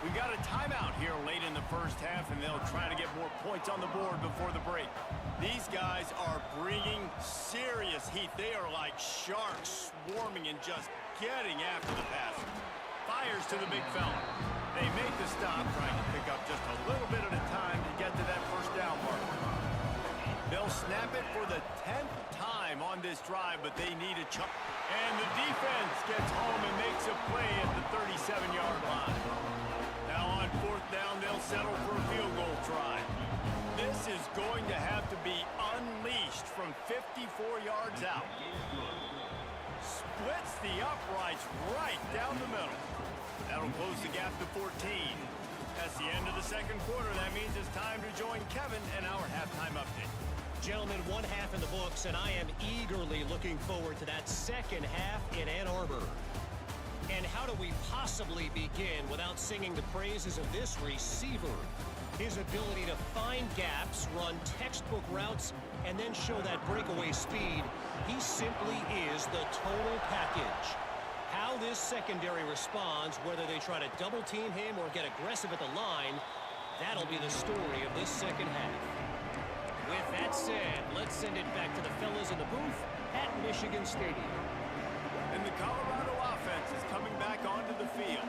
We've got a timeout here late in the 1st half, and they'll try to get more points on the board before the break. These guys are bringing serious heat. They are like sharks swarming and just getting after the passer. Fires to the big fella. They make the stop, trying to pick up just a little bit at a time to get to that 1st down mark. They'll snap it for the 10th time on this drive, but they need a chunk. And the defense gets home and makes a play at the 37-yard line. Now on 4th down, they'll settle for a field goal try. This is going to have to be unleashed from 54 yards out. Splits the uprights right down the middle. That'll close the gap to 14. That's the end of the 2nd quarter. That means it's time to join Kevin and our halftime update. Gentlemen, 1 half in the books, and I am eagerly looking forward to that 2nd half in Ann Arbor. And how do we possibly begin without singing the praises of this receiver? His ability to find gaps, run textbook routes, and then show that breakaway speed. He simply is the total package. How this secondary responds, whether they try to double team him or get aggressive at the line, that'll be the story of this second half. With that said, let's send it back to the fellas in the booth at Michigan Stadium. And the Colorado offense is coming back onto the field.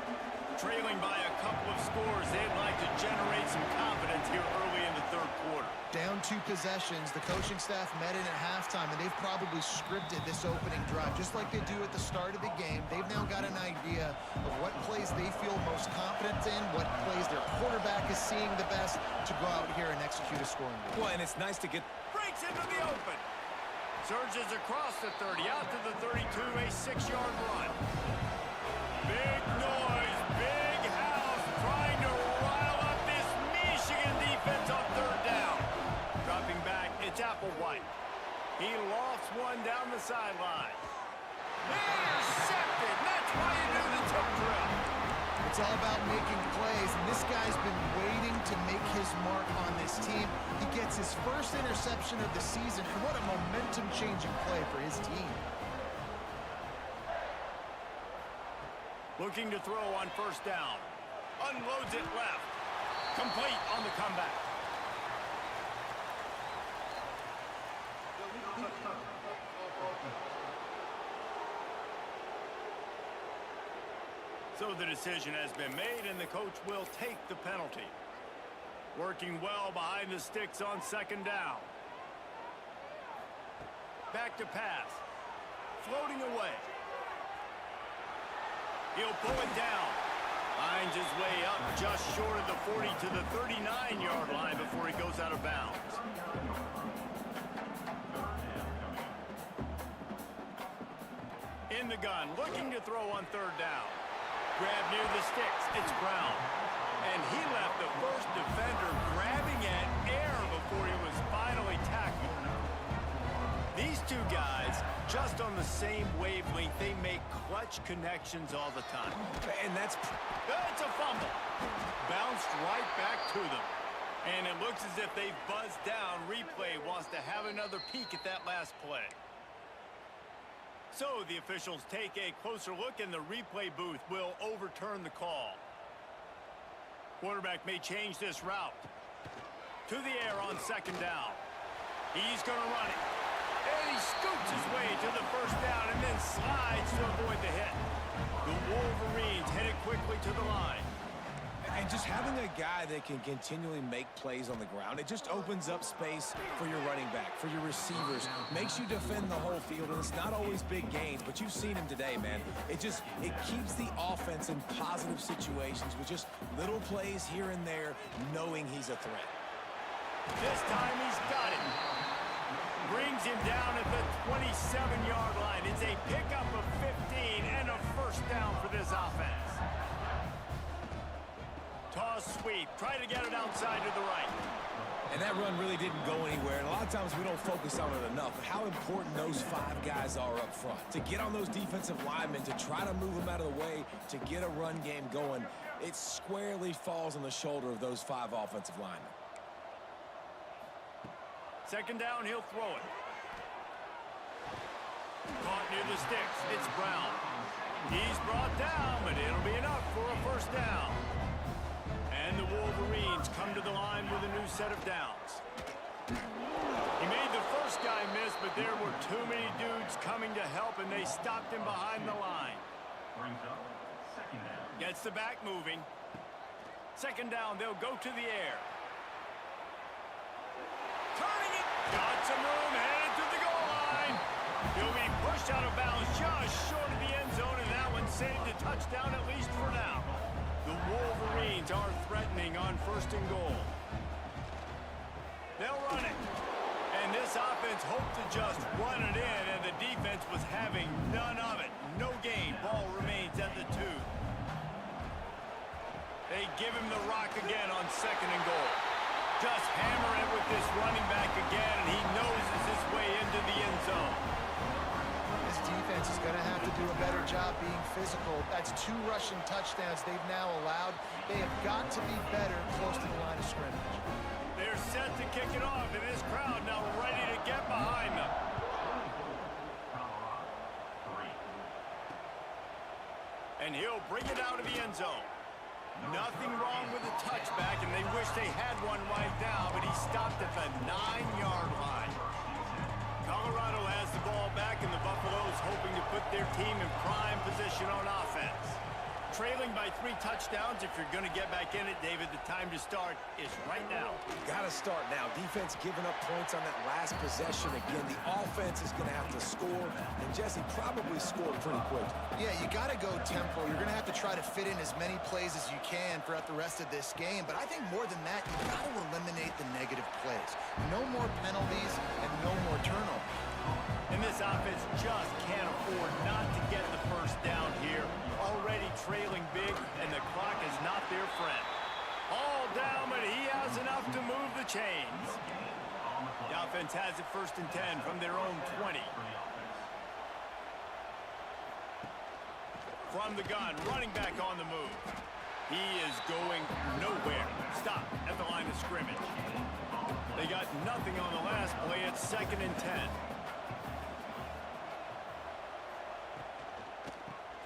Trailing by a couple of scores, they'd like to generate some confidence here early in the third quarter. Down 2 possessions, the coaching staff met in at halftime, and they've probably scripted this opening drive. Just like they do at the start of the game, they've now got an idea of what plays they feel most confident in, what plays their quarterback is seeing the best to go out here and execute a scoring goal. Well, and it's nice to get... Breaks into the open. Surges across the 30, out to the 32, a 6-yard run. Big noise, big house, trying to rile up this Michigan defense on third down. Dropping back, it's Applewhite. He lofts one down the sideline. Intercepted, that's why you do the tip drill. It's all about making plays, and this guy's been waiting to make his mark on this team. He gets his first interception of the season, and what a momentum-changing play for his team. Looking to throw on first down. Unloads it left. Complete on the comeback. So the decision has been made, and the coach will take the penalty. Working well behind the sticks on second down. Back to pass. Floating away. He'll pull it down. Finds his way up just short of the 40 to the 39-yard line before he goes out of bounds. In the gun, looking to throw on third down. Grab near the sticks, it's Brown. And he left the first defender grabbing at air before he was finally tackled. These two guys, just on the same wavelength, they make clutch connections all the time. And that's... It's a fumble. Bounced right back to them. And it looks as if they've buzzed down. Replay wants to have another peek at that last play. So the officials take a closer look, and the replay booth will overturn the call. Quarterback may change this route. To the air on second down. He's going to run it. And he scoots his way to the first down and then slides to avoid the hit. The Wolverines headed quickly to the line. And just having a guy that can continually make plays on the ground, it just opens up space for your running back, for your receivers, makes you defend the whole field, and it's not always big gains, but you've seen him today, man. It keeps the offense in positive situations with just little plays here and there, knowing he's a threat. This time he's got it. Brings him down at the 27-yard line. It's a pickup of 15 and a first down for this offense. Toss sweep. Try to get it outside to the right. And that run really didn't go anywhere. And a lot of times we don't focus on it enough. But how important those 5 guys are up front. To get on those defensive linemen, to try to move them out of the way, to get a run game going, it squarely falls on the shoulder of those 5 offensive linemen. Second down, he'll throw it. Caught near the sticks. It's Brown. He's brought down, but it'll be enough for a first down. And the Wolverines come to the line with a new set of downs. He made the first guy miss, but there were too many dudes coming to help, and they stopped him behind the line. Gets the back moving. Second down, they'll go to the air. Turning it. Got some room, headed to the goal line. He'll be pushed out of bounds just short of the end zone, and that one saved a touchdown at least for now. The Wolverines are threatening on first and goal. They'll run it. And this offense hoped to just run it in, and the defense was having none of it. No gain. Ball remains at the 2. They give him the rock again on second and goal. Just hammer it with this running back again, and he noses his way into the end zone. This this defense is going to have to do a better job being physical. That's 2 rushing touchdowns they've now allowed. They have got to be better close to the line of scrimmage. They're set to kick it off, and this crowd now ready to get behind them. And he'll bring it out of the end zone. Nothing wrong with the touchback, and they wish they had one right now, but he stopped at the 9-yard line. Colorado has the ball back, and the Buffaloes hoping to put their team in prime position on offense. Trailing by 3 touchdowns, if you're going to get back in it, David, the time to start is right now. Got to start now. Defense giving up points on that last possession. Again, the offense is going to have to score, and Jesse probably scored pretty quick. Yeah, you got to go tempo. You're going to have to try to fit in as many plays as you can throughout the rest of this game. But I think more than that, you've got to eliminate the negative plays. No more penalties and no more turnovers. And this offense just can't afford not to get the first down here. Already trailing big, and the clock is not their friend. All down, but he has enough to move the chains. The offense has it 1st and 10 from their own 20. From the gun, running back on the move. He is going nowhere. Stop at the line of scrimmage. They got nothing on the last play. It's 2nd and 10.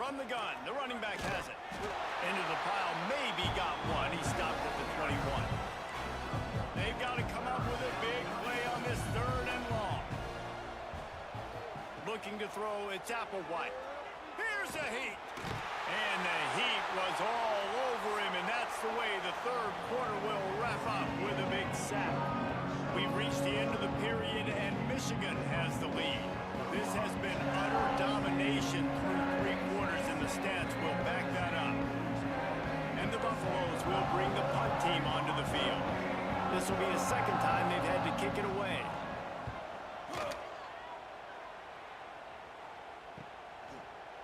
From the gun, the running back has it. Into the pile, maybe got one. He stopped at the 21. They've got to come up with a big play on this 3rd and long. Looking to throw, it's Applewhite. Here's a heat. And the heat was all over him, and that's the way the 3rd quarter will wrap up with a big sack. We've reached the end of the period, and Michigan has the lead. This has been utter domination through 3 quarters, and the stats will back that up. And the Buffaloes will bring the punt team onto the field. This will be the 2nd time they've had to kick it away.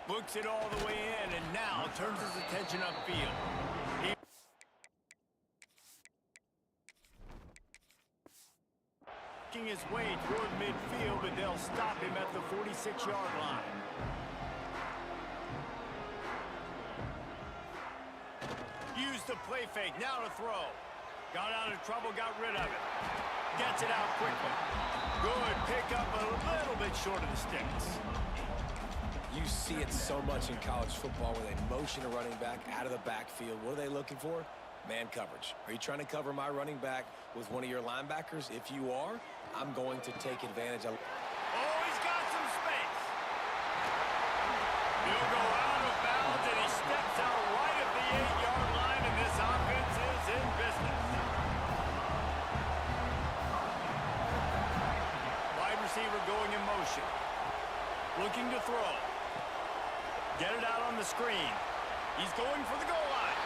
Looks it all the way in, and now turns his attention upfield. Making his way toward midfield, but they'll stop him at the 46-yard line. Used the play fake, now to throw. Got out of trouble, got rid of it. Gets it out quickly. Good pickup, a little bit short of the sticks. You see it so much in college football where they motion a running back out of the backfield. What are they looking for? Man coverage. Are you trying to cover my running back with one of your linebackers? If you are, I'm going to take advantage of... Oh, he's got some space. He'll go out of bounds, and he steps out right at the 8-yard line, and this offense is in business. Wide receiver going in motion. Looking to throw. Get it out on the screen. He's going for the goal line.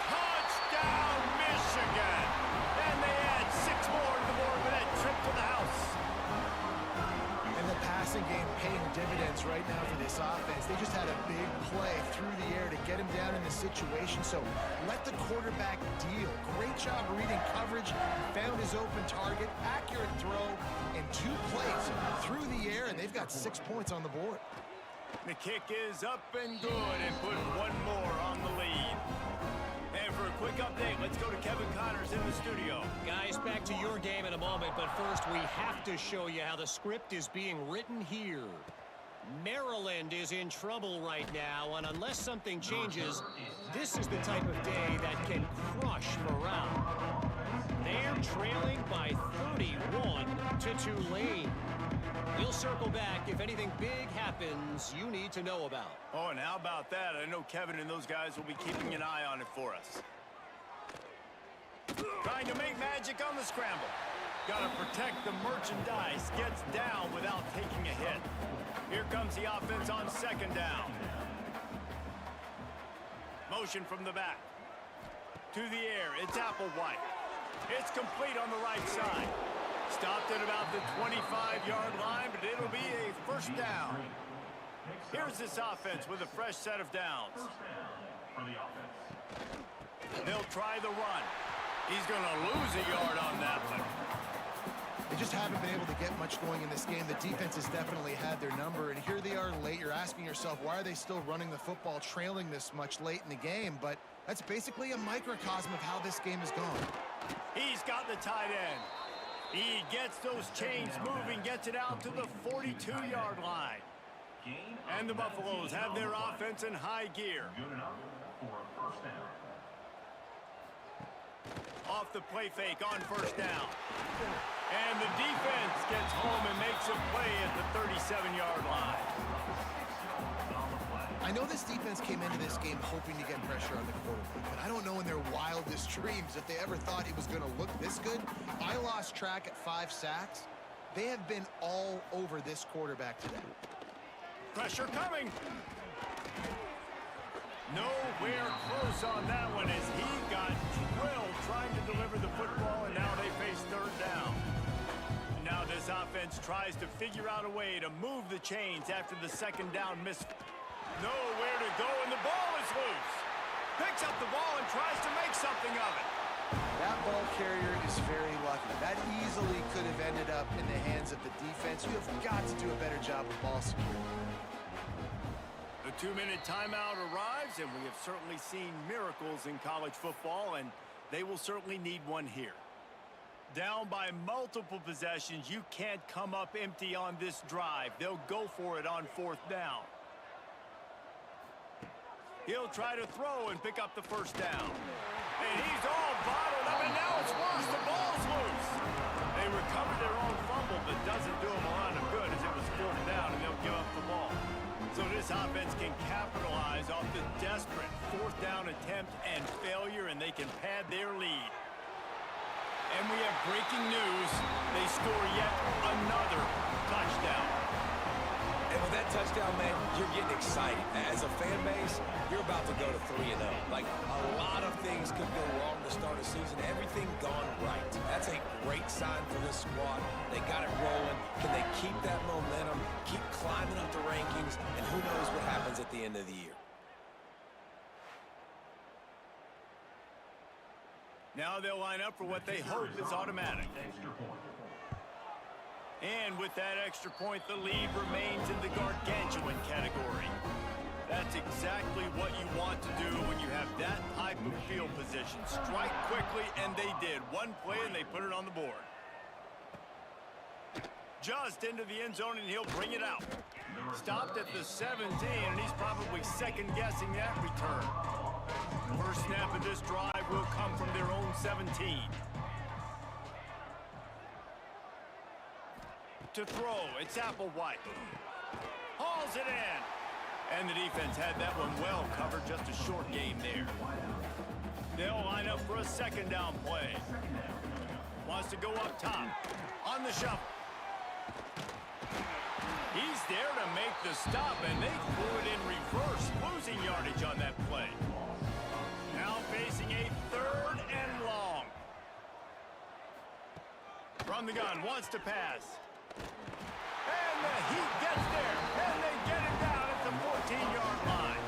Touchdown, Michigan! And they add 6 more to the board with that trip to the house. And the passing game paying dividends right now for this offense. They just had a big play through the air to get him down in the situation. So let the quarterback deal. Great job reading coverage. Found his open target. Accurate throw. And 2 plays through the air, and they've got 6 points on the board. The kick is up and good, and put 1 more on the lead. And for a quick update, let's go to Kevin Connors in the studio. Guys, back to your game in a moment, but first we have to show you how the script is being written here. Maryland is in trouble right now, and unless something changes, this is the type of day that can crush morale. They're trailing by 31 to Tulane. We'll circle back if anything big happens you need to know about. Oh, and how about that? I know Kevin and those guys will be keeping an eye on it for us. Trying to make magic on the scramble. Got to protect the merchandise. Gets down without taking a hit. Here comes the offense on 2nd down. Motion from the back. To the air, it's Applewhite. It's complete on the right side. Stopped at about the 25-yard line, but it'll be a 1st down. Here's this offense with a fresh set of downs. They'll try the run. He's going to lose a yard on that one. They just haven't been able to get much going in this game. The defense has definitely had their number, and here they are late. You're asking yourself, why are they still running the football, trailing this much late in the game? But that's basically a microcosm of how this game has gone. He's got the tight end. He gets those chains moving, gets it out to the 42-yard line. And the Buffaloes have their offense in high gear. Off the play fake on first down. And the defense gets home and makes a play at the 37-yard line. I know this defense came into this game hoping to get pressure on the quarterback, but I don't know in their wildest dreams if they ever thought it was going to look this good. I lost track at 5 sacks. They have been all over this quarterback today. Pressure coming. Nowhere close on that one as he got drilled trying to deliver the football, and now they face third down. Now this offense tries to figure out a way to move the chains after the second down miss. Nowhere to go, and the ball is loose. Picks up the ball and tries to make something of it. That ball carrier is very lucky. That easily could have ended up in the hands of the defense. You have got to do a better job with ball security. The 2-minute timeout arrives, and we have certainly seen miracles in college football, and they will certainly need one here. Down by multiple possessions, you can't come up empty on this drive. They'll go for it on fourth down. He'll try to throw and pick up the first down. And he's all bottled up, and now it's lost. The ball's loose. They recovered their own fumble, but doesn't do them a lot of good as it was fourth down, and they'll give up the ball. So this offense can capitalize off the desperate fourth down attempt and failure, and they can pad their lead. And we have breaking news. They score yet another touchdown. And with that touchdown, man, you're getting excited. As a fan base, you're about to go to 3-0. Like, a lot of things could go wrong to start a season. Everything gone right. That's a great sign for this squad. They got it rolling. Can they keep that momentum, keep climbing up the rankings, and who knows what happens at the end of the year? Now they'll line up for what they hope is automatic. And with that extra point, the lead remains in the gargantuan category. That's exactly what you want to do when you have that type of field position. Strike quickly, and they did. One play, and they put it on the board. Just into the end zone, and he'll bring it out. Stopped at the 17, and he's probably second-guessing that return. First snap of this drive will come from their own 17. To throw, it's Applewhite. Hauls it in. And the defense had that one well covered, just a short game there. They'll line up for a second down play. Wants to go up top. On the shuffle. He's there to make the stop, and they threw it in reverse, losing yardage on that play. Now facing a third and long. From the gun, wants to pass. And the Heat gets there, and they get it down at the 14-yard line.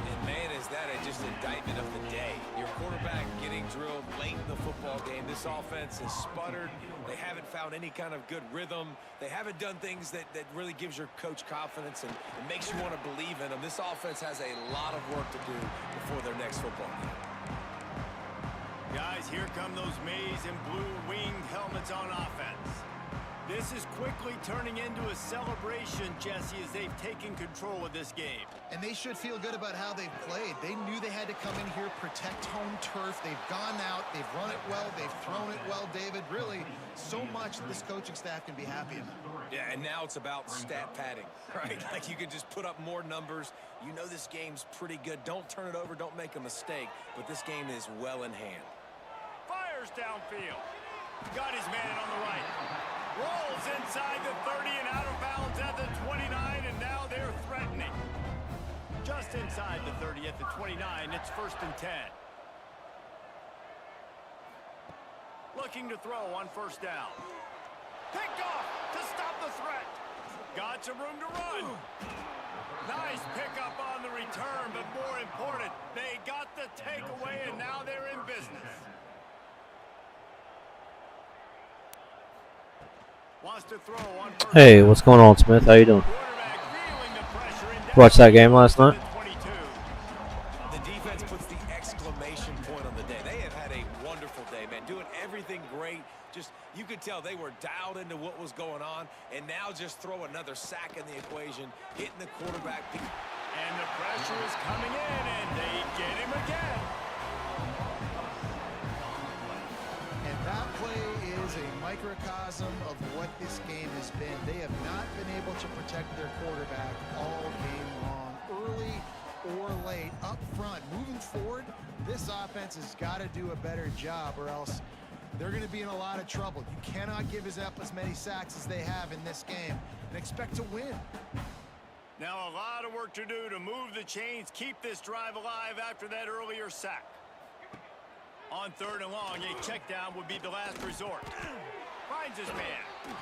And man, is that just an indictment of the day. Your quarterback getting drilled late in the football game. This offense has sputtered. They haven't found any kind of good rhythm. They haven't done things that really gives your coach confidence and makes you want to believe in them. This offense has a lot of work to do before their next football game. Guys, here come those maize and blue winged helmets on offense. This is quickly turning into a celebration, Jesse, as they've taken control of this game. And they should feel good about how they've played. They knew they had to come in here, protect home turf. They've gone out, they've run it well, they've thrown it well, David. Really, so much that this coaching staff can be happy about. Yeah, and now it's about stat padding, right? Like you can just put up more numbers. You know this game's pretty good. Don't turn it over, don't make a mistake. But this game is well in hand. Fires downfield. Got his man on the right. Rolls inside the 30 and out of bounds at the 29, and now they're threatening. Just inside the 30 at the 29, it's 1st and 10. Looking to throw on first down. Picked off to stop the threat. Got some room to run. Nice pickup on the return, but more important, they got the takeaway, and now they're in business. Wants to throw on first Hey, down. what's going on, Smith? How you doing? Quarterback feeling the pressure and Watched that game last night? 22. The defense puts the exclamation point on the day. They have had a wonderful day, man. Doing everything great. Just, you could tell they were dialed into what was going on. And now just throw another sack in the equation, hitting the quarterback. And the pressure is coming in, and they get him again. And that play is a microcosm of what this game has been. They have not been able to protect their quarterback all game long, early or late, up front. Moving forward, this offense has got to do a better job, or else they're going to be in a lot of trouble. You cannot give up as many sacks as they have in this game and expect to win. Now a lot of work to do to move the chains, keep this drive alive after that earlier sack. On 3rd and long, a check down would be the last resort. Finds his man.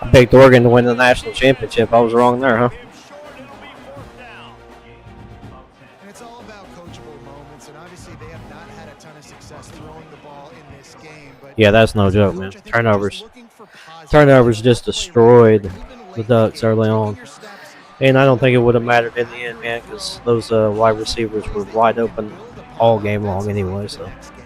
I picked Oregon to win the national championship. I was wrong there, huh? Him short, it'll be 4th down. And it's all about coachable moments, and obviously they have not had a ton of success throwing the ball in this game. But Yeah, that's no joke, man. Coach, I think Turnovers. you're just looking for positive Turnovers just destroyed even the late Ducks in the game. early Taking on. your steps, And I don't think it would have mattered in the end, man, because those wide receivers were wide open build upon all game long offensively anyway. for the So next game.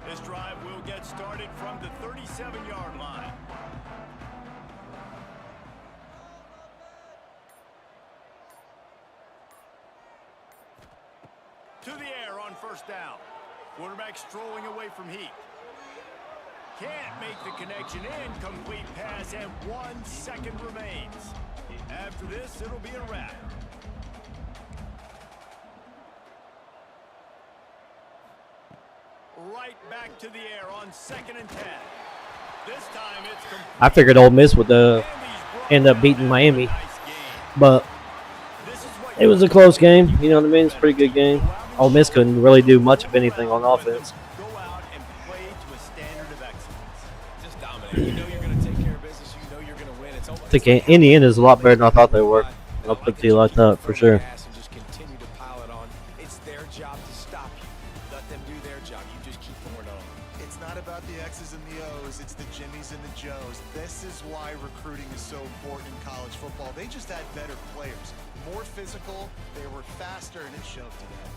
This drive will get started from the 37-yard line. To the air on 1st down. Quarterback strolling away from Heat. Can't make the connection. Incomplete pass, and 1 second remains. After this, it'll be a wrap. Right back to the air on 2nd and 10. This time it's complete. I figured Ole Miss would And he's brought end up down beating after Miami, a nice game. but This is what it was a close game. You know what I mean? It's a pretty good game. Ole Miss couldn't really do much of anything on offense. Go out and play to a standard of excellence. Just dominate. You know you're going to take care of business. You know you're going to win. It's almost, I think in the end is a lot better than I thought they were. I'll put it to you like that for sure. And just continue to pile it on. It's their job to stop you. Let them do their job. You just keep pouring on. It's not about the X's and the O's, it's the Jimmies and the Joes. This is why recruiting is so important in college football. They just had better players, more physical, they were faster, and it showed today.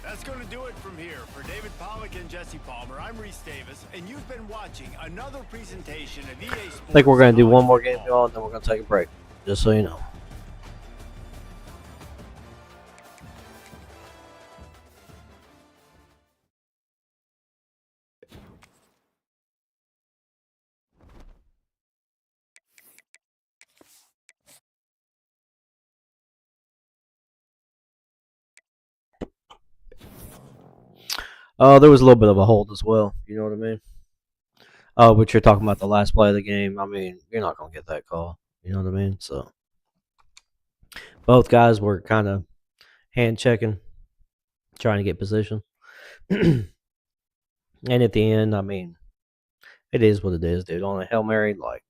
That's going to do it from here. For David Pollack and Jesse Palmer, I'm Reese Davis, and you've been watching another presentation of EA Sports. I think we're going to do one more game, y'all, and then we're going to take a break. Just so you know. There was a little bit of a hold as well. You know what I mean? But you're talking about the last play of the game. I mean, you're not going to get that call. You know what I mean? So both guys were kind of hand checking, trying to get position. And at the end, I mean, it is what it is, dude. On a Hail Mary, like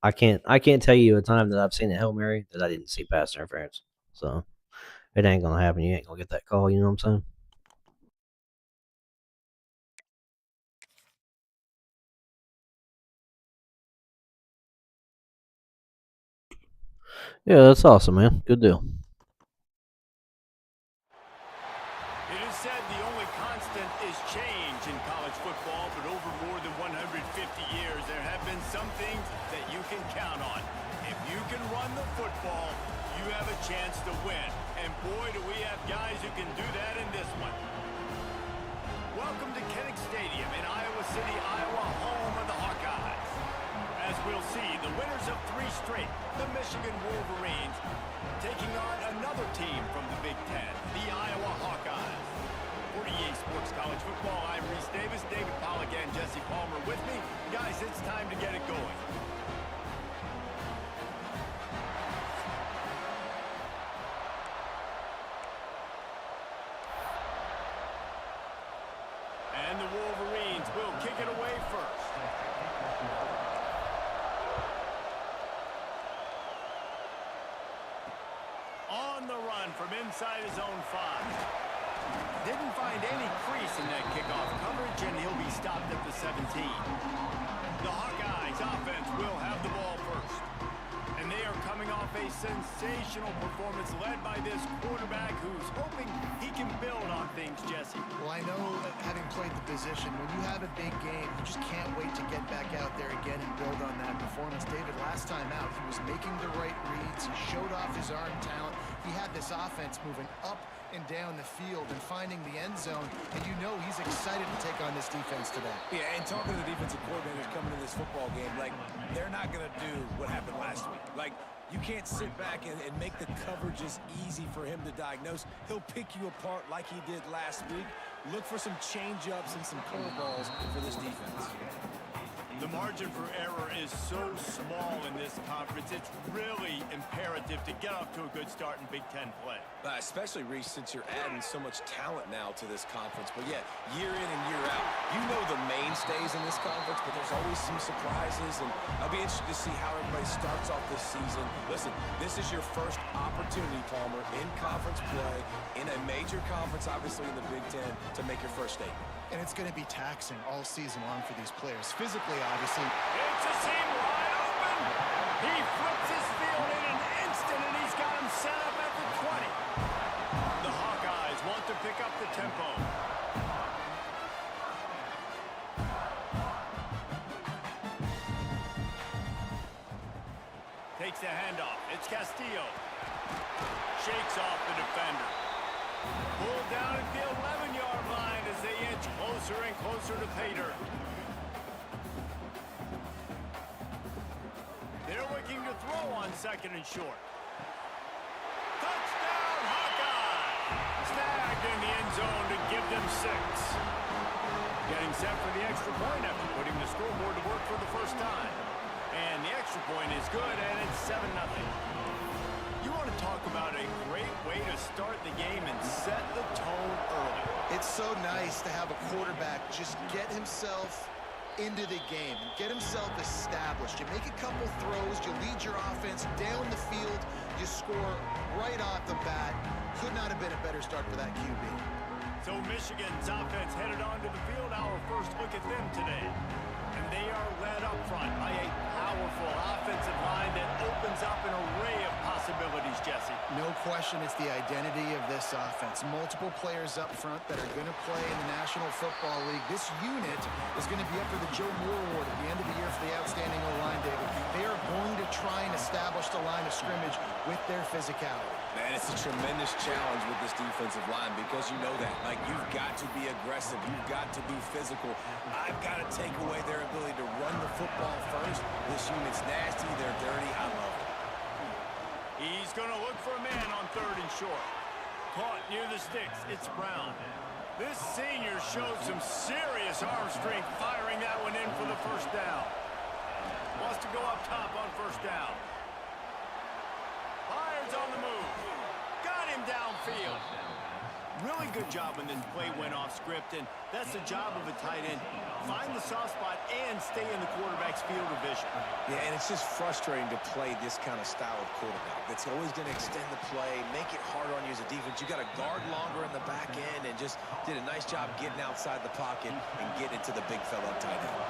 I can't tell you a time that I've seen a Hail Mary that I didn't see pass interference. So it ain't gonna happen. You ain't gonna get that call, you know what I'm saying? Yeah, that's awesome, man. Good deal. It is said the only constant is change in college football, but over more than 150 years, there have been some things that you can count on. If you can run the football, you have a chance to win. And boy, do we have guys who can do that in this one. Welcome to Kinnick Stadium in Iowa City, Iowa, home of the Hawkeyes. As we'll see, the winners of 3 straight, the Michigan Wolverines, taking on another team from the Big Ten, the Iowa Hawkeyes. For EA Sports College Football, I'm Reese Davis, David Pollack, and Jesse Palmer with me. Guys, it's time to get it going. And the Wolverines will kick it away first. On the run from inside his own 5. Didn't find any crease in that kickoff coverage, and he'll be stopped at the 17. The Hawkeyes offense will have the ball first. And they are coming off a sensational performance led by this quarterback who's hoping he can build on things, Jesse. Well, I know, having played the position, when you have a big game, you just can't wait to get back out there again and build on that performance. David, last time out, he was making the right reads. He showed off his arm talent. He had this offense moving up and down the field and finding the end zone, and you know he's excited to take on this defense today. Yeah, and talking to the defensive coordinators coming to this football game, like, they're not going to do what happened last week. Like, you can't sit back and make the coverages easy for him to diagnose. He'll pick you apart like he did last week. Look for some change-ups and some curveballs for this defense. The margin for error is so small in this conference, it's really imperative to get off to a good start in Big Ten play. Especially, Reese, since you're adding so much talent now to this conference. But yeah, year in and year out, you know the mainstays in this conference, but there's always some surprises, and I'll be interested to see how everybody starts off this season. Listen, this is your first opportunity, Palmer, in conference play, in a major conference, obviously in the Big Ten, to make your first statement. And it's going to be taxing all season long for these players. Physically, obviously. It's a seam wide open. He flips his field in an instant, and he's got him set up at the 20. The Hawkeyes want to pick up the tempo. Takes the handoff. It's Castillo. Shakes off the defender. Pulled down at the 11-yard line as they inch closer and closer to Pater. They're looking to throw on second and short. Touchdown, Hawkeye! Snagged in the end zone to give them 6. Getting set for the extra point after putting the scoreboard to work for the first time. And the extra point is good, and it's 7-0. You want to talk about a great way to start the game and set the tone early. It's so nice to have a quarterback just get himself into the game and get himself established. You make a couple throws, you lead your offense down the field, you score right off the bat. Could not have been a better start for that QB. So Michigan's offense headed onto the field. Our first look at them today. And they are led up front by a powerful offensive line that opens up an array of possibilities, Jesse. No question it's the identity of this offense. Multiple players up front that are going to play in the National Football League. This unit is going to be up for the Joe Moore Award at the end of the year for the outstanding O-line, David. They are going to try and establish the line of scrimmage with their physicality. Man, it's a tremendous challenge with this defensive line because you know that. Like, you've got to be aggressive. You've got to be physical. I've got to take away their ability to run the football first. This unit's nasty. They're dirty. I love it. He's going to look for a man on third and short. Caught near the sticks. It's Brown. This senior showed some serious arm strength firing that one in for the first down. Wants to go up top on first down. Fires on the move. Got him downfield. Really good job when the play went off script, and that's the job of a tight end. Find the soft spot and stay in the quarterback's field of vision. Yeah, and it's just frustrating to play this kind of style of quarterback. That's always going to extend the play, make it harder on you as a defense. You got to guard longer in the back end, and just did a nice job getting outside the pocket and getting into the big fella tight end.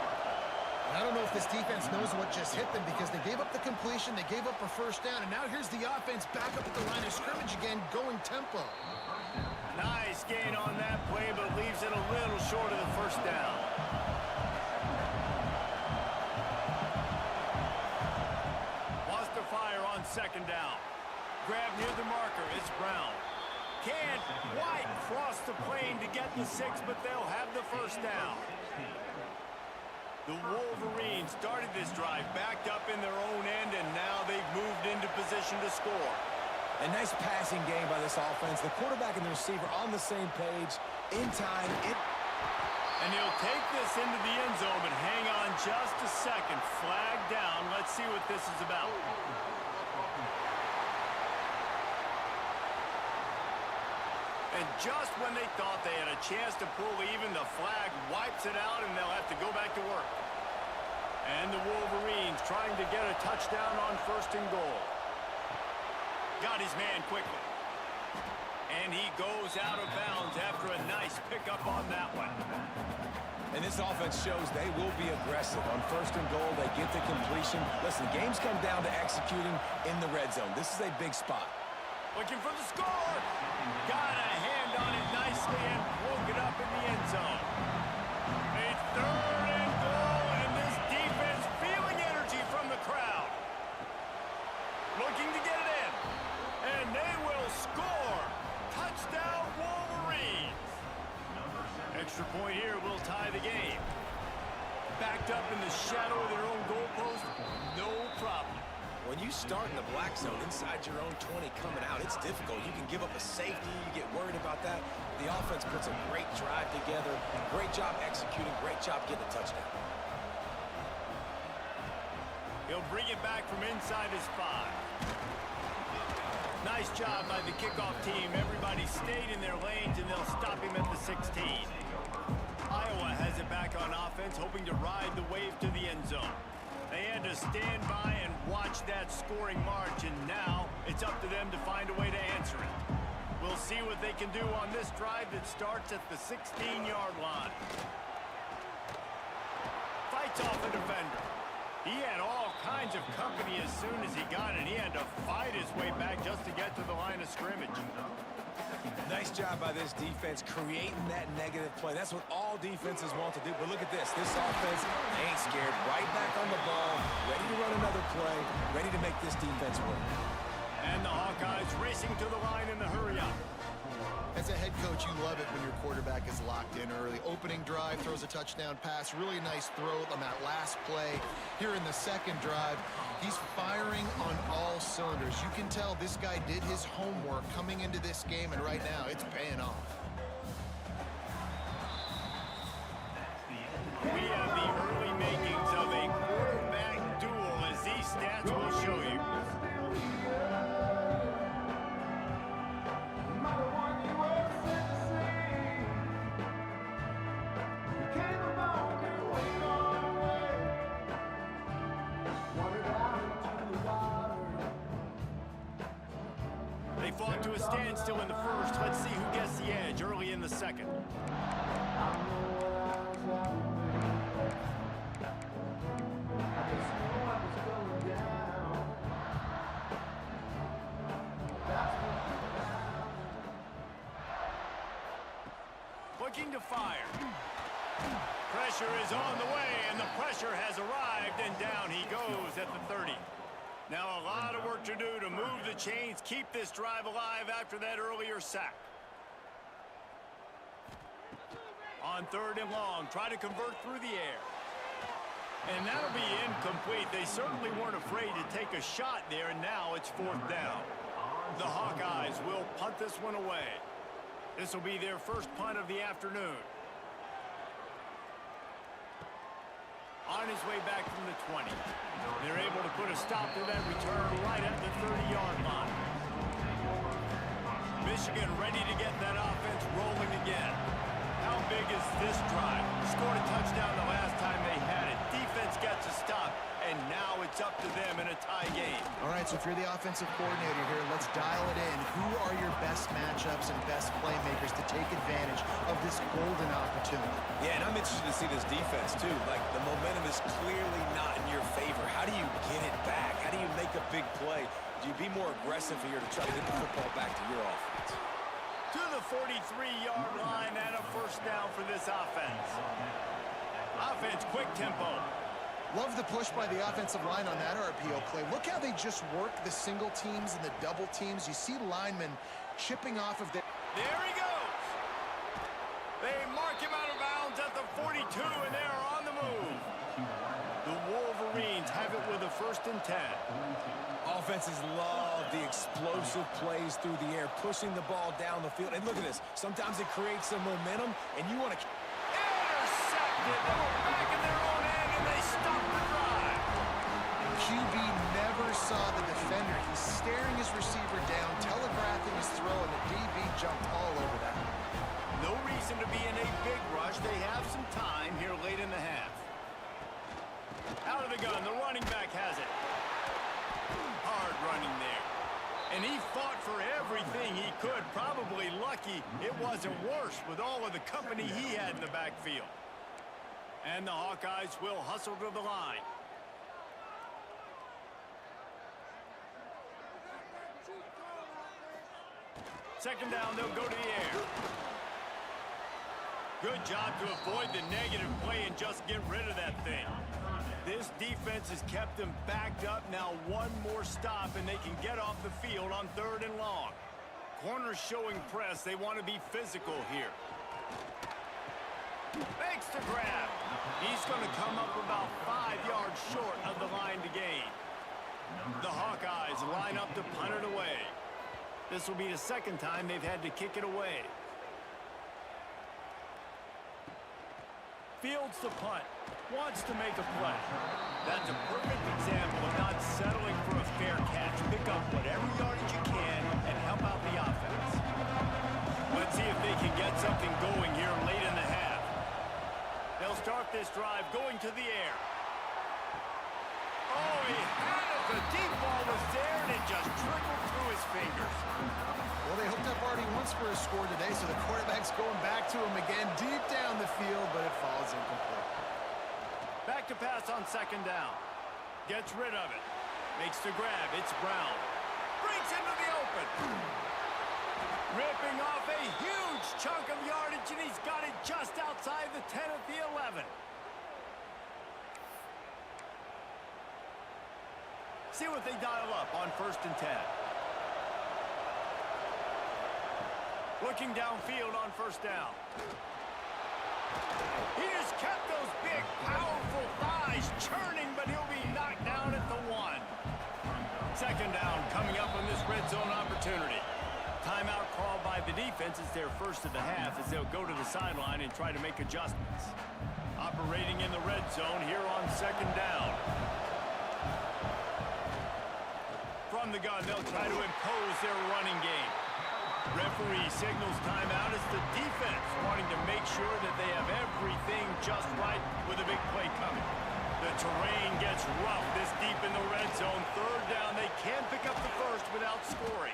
I don't know if this defense knows what just hit them because they gave up the completion, they gave up a first down, and now here's the offense back up at the line of scrimmage again, going tempo. Nice gain on that play, but leaves it a little short of the first down. Wants to fire on second down. Grab near the marker, it's Brown. Can't quite cross the plane to get the 6, but they'll have the first down. The Wolverines started this drive backed up in their own end, and now they've moved into position to score. A nice passing game by this offense. The quarterback and the receiver on the same page. In time, and he'll take this into the end zone, but hang on just a second. Flag down. Let's see what this is about. And just when they thought they had a chance to pull even, the flag wipes it out, and they'll have to go back to work. And the Wolverines trying to get a touchdown on first and goal. Got his man quickly. And he goes out of bounds after a nice pickup on that one. And this offense shows they will be aggressive. On 1st and goal, they get the completion. Listen, games come down to executing in the red zone. This is a big spot. Looking for the score. Got a hand on it nicely and broke it up in the end zone. A 3rd and goal, and this defense feeling energy from the crowd. Looking to get it in. And they will score. Touchdown, Wolverines. Extra point here will tie the game. Backed up in the shadow of their own goalpost, no problem. When you start in the black zone inside your own 20 coming out, it's difficult. You can give up a safety. You get worried about that. The offense puts a great drive together. Great job executing. Great job getting a touchdown. He'll bring it back from inside his 5. Nice job by the kickoff team. Everybody stayed in their lanes, and they'll stop him at the 16. Iowa has it back on offense, hoping to ride the wave to the end zone. They had to stand by and watch that scoring march, and now it's up to them to find a way to answer it. We'll see what they can do on this drive that starts at the 16-yard line. Fights off the defender. He had all kinds of company as soon as he got it. He had to fight his way back just to get to the line of scrimmage. Nice job by this defense creating that negative play. That's what all defenses want to do. But look at this. This offense ain't scared. Right back on the ball, ready to run another play, ready to make this defense work. And the Hawkeyes racing to the line in the hurry-up. As a head coach, you love it when your quarterback is locked in early. Opening drive, throws a touchdown pass. Really nice throw on that last play. Here in the second drive, he's firing on all cylinders. You can tell this guy did his homework coming into this game, and right now it's paying off. We have the early makings of a quarterback duel, as these stats will show you. They fought to a standstill in the first. Let's see who gets the edge early in the second. Looking to fire. Pressure is on the way, and the pressure has arrived, and down he goes at the 30. Now a lot of work to do to move the chains, keep this drive alive after that earlier sack. On 3rd and long, try to convert through the air. And that'll be incomplete. They certainly weren't afraid to take a shot there, and now it's 4th down. The Hawkeyes will punt this one away. This will be their first punt of the afternoon. On his way back from the 20. They're able to put a stop to that return right at the 30-yard line. Michigan ready to get that offense rolling again. How big is this drive? Scored a touchdown the last time they had it. Defense gets a stop, and now it's up to them in a tie game. All right, so if you're the offensive coordinator here, let's dial it in. Who are your best matchups and best playmakers to take advantage of this golden opportunity? Yeah, and I'm interested to see this defense, too. Like, the momentum is clearly not in your favor. How do you get it back? How do you make a big play? Do you be more aggressive here to try to get the football back to your offense? To the 43-yard line and a first down for this offense. Offense, quick tempo. Love the push by the offensive line on that RPO play. Look how they just work the single teams and the double teams. You see linemen chipping off of the... There he goes. They mark him out of bounds at the 42, and they are on the move. The Wolverines have it with a 1st and 10. Offenses love the explosive plays through the air, pushing the ball down the field. And look at this. Sometimes it creates some momentum, and you want to... Intercepted. They were back in their own end, and they stopped the drive. QB never saw the defender. He's staring his receiver down, telegraphing his throw, and the DB jumped all over that. No reason to be in a big rush. They have some time here late in the half. Out of the gun, the running back has it. Hard running there. And he fought for everything he could, probably lucky it wasn't worse with all of the company he had in the backfield. And the Hawkeyes will hustle to the line. Second down, they'll go to the air. Good job to avoid the negative play and just get rid of that thing. This defense has kept them backed up. Now one more stop and they can get off the field on 3rd and long. Corners showing press. They want to be physical here. Makes the grab. He's going to come up about 5 yards short of the line to gain. The Hawkeyes line up to punt it away. This will be the second time they've had to kick it away. Fields the punt. Wants to make a play. That's a perfect example of not settling for a fair catch. Pick up whatever yardage you can and help out the offense. Let's see if they can get something going here late in the half. They'll start this drive going to the air. Oh, he had it. The deep ball was there, and it just trickled through his fingers. Well, they hooked up already once for a score today, so the quarterback's going back to him again deep down the field, but it falls incomplete. Back to pass on 2nd down. Gets rid of it. Makes the grab. It's Brown. Breaks into the open. Ripping off a huge chunk of yardage, and he's got it just outside the 10 at the 11. See what they dial up on 1st and 10. Looking downfield on 1st down. He just kept those big, powerful thighs churning, but he'll be knocked down at the 1. 2nd down coming up on this red zone opportunity. Timeout called by the defense. It's their first of the half as they'll go to the sideline and try to make adjustments. Operating in the red zone here on 2nd down. From the gun, they'll try to impose their running game. Referee signals timeout as the defense wanting to make sure that they have everything just right with a big play coming. The terrain gets rough this deep in the red zone. 3rd down, they can't pick up the first without scoring.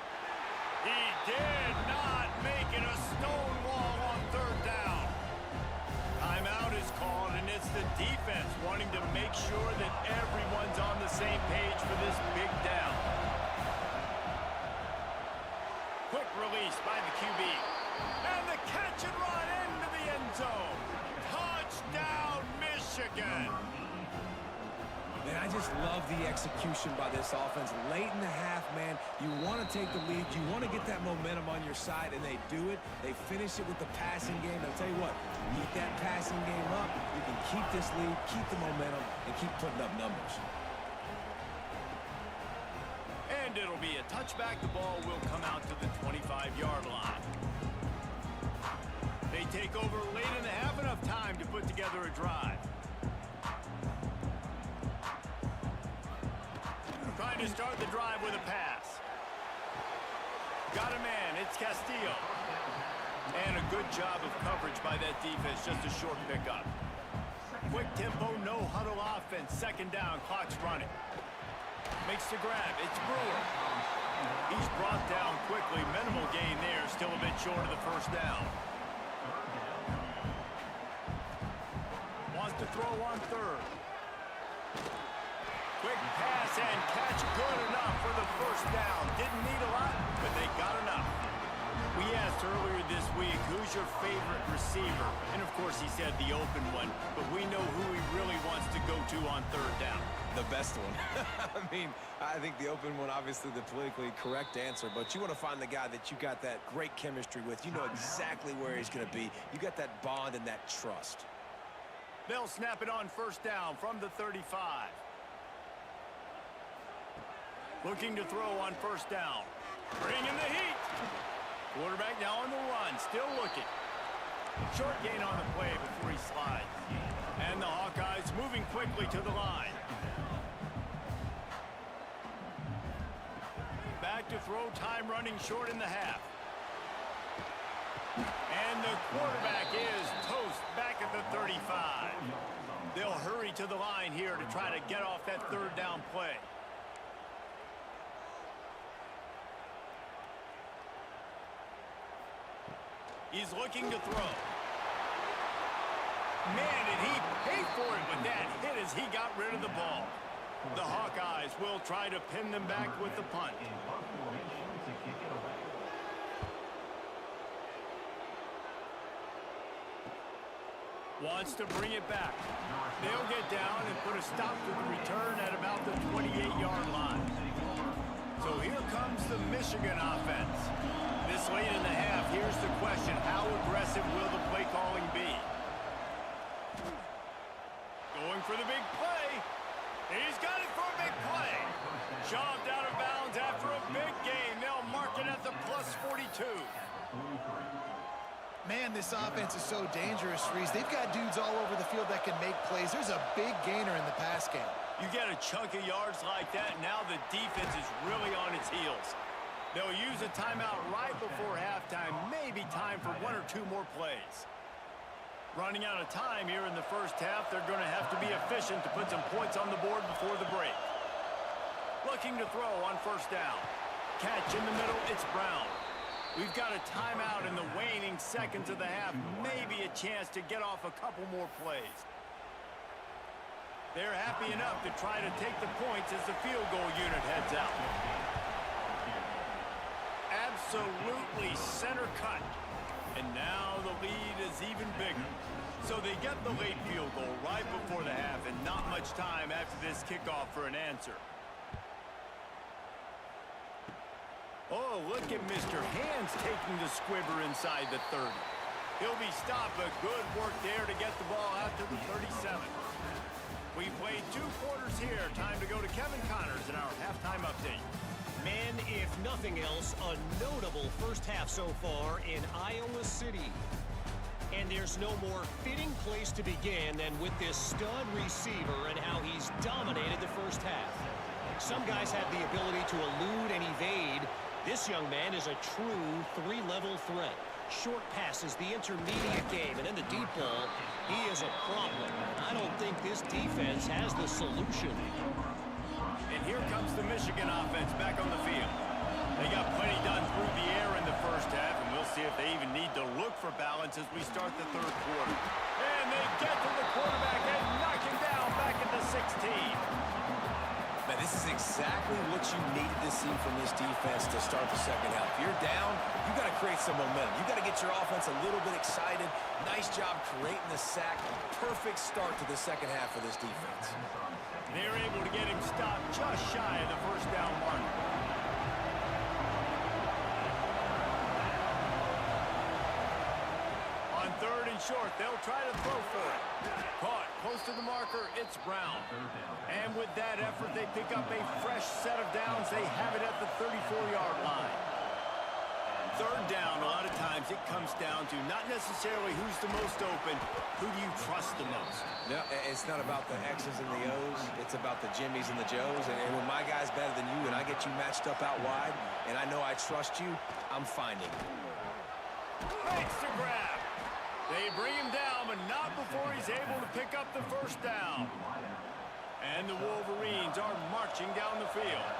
He did not make it a stone wall on 3rd down. Timeout is called, and it's the defense wanting to make sure that everyone's on the same page for this big down. Quick release by the QB. And the catch and run into the end zone. Touchdown, Michigan. Man, I just love the execution by this offense. Late in the half, man, you want to take the lead. You want to get that momentum on your side, and they do it. They finish it with the passing game. I'll tell you what, keep that passing game up. You can keep this lead, keep the momentum, and keep putting up numbers. And it'll be a touchback. The ball will come out to the 25-yard line. They take over late in the half, enough time to put together a drive. Trying to start the drive with a pass. Got a man. It's Castillo. And a good job of coverage by that defense. Just a short pickup. Quick tempo, no huddle offense. 2nd down, clock's running. Makes the grab. It's Brewer. He's brought down quickly. Minimal gain there. Still a bit short of the 1st down. Wants to throw on 3rd. Quick pass and catch. Good enough for the 1st down. Didn't need a lot, but they got enough. We asked earlier this week, who's your favorite receiver? And, of course, he said the open one, but we know who he really wants to go to on 3rd down. The best one. I mean, I think the open one, obviously the politically correct answer, but you want to find the guy that you got that great chemistry with. You know exactly where he's going to be. You got that bond and that trust. They'll snap it on 1st down from the 35. Looking to throw on 1st down. Bringing the heat. Quarterback now on the run. Still looking. Short gain on the play before he slides. And the Hawkeyes moving quickly to the line. Back to throw, time running short in the half. And the quarterback is toast back at the 35. They'll hurry to the line here to try to get off that 3rd down play. He's looking to throw. Man, did he pay for it with that hit as he got rid of the ball. The Hawkeyes will try to pin them back with the punt. Wants to bring it back. They'll get down and put a stop to the return at about the 28-yard line. So here comes the Michigan offense. This late in the half, here's the question. How aggressive will the play calling be? Going for the big play. He's got it for a big play. Shoved out of bounds after a big gain. They'll mark it at the plus 42. Man, this offense is so dangerous, Reese. They've got dudes all over the field that can make plays. There's a big gainer in the pass game. You get a chunk of yards like that, now the defense is really on its heels. They'll use a timeout right before halftime, maybe time for one or two more plays. Running out of time here in the first half, they're going to have to be efficient to put some points on the board before the break. Looking to throw on first down. Catch in the middle, it's Brown. We've got a timeout in the waning seconds of the half, maybe a chance to get off a couple more plays. They're happy enough to try to take the points as the field goal unit heads out. Absolutely center cut. And now the lead is even bigger. So they get the late field goal right before the half and not much time after this kickoff for an answer. Oh, look at Mr. Hands taking the squibber inside the 30. He'll be stopped, but good work there to get the ball out to the 37. We played 2 quarters here. Time to go to Kevin Connors in our halftime update. Men, if nothing else, a notable first half so far in Iowa City. And there's no more fitting place to begin than with this stud receiver and how he's dominated the first half. Some guys have the ability to elude and evade. This young man is a true 3-level threat. Short passes, the intermediate game, and then the deep ball. He is a problem. I don't think this defense has the solution. And here comes the Michigan offense back on the field. They got plenty done through the air in the first half, and we'll see if they even need to look for balance as we start the third quarter. And they get to the quarterback and knock him down back at the 16. Man, this is exactly what you needed to see from this defense to start the second half. If you're down, you got to create some momentum. You got to get your offense a little bit excited. Nice job creating the sack. Perfect start to the second half for this defense. They're able to get him stopped just shy of the first down mark. On third and short, they'll try to throw for it. Caught close to the marker, it's Brown. And with that effort, they pick up a fresh set of downs. They have it at the 34-yard line. Third down, a lot of times it comes down to not necessarily who's the most open, who do you trust the most? No, it's not about the X's and the O's. It's about the Jimmies and the Joes. And when my guy's better than you and I get you matched up out wide and I know I trust you, I'm finding you. Makes the grab. They bring him down, but not before he's able to pick up the first down. And the Wolverines are marching down the field.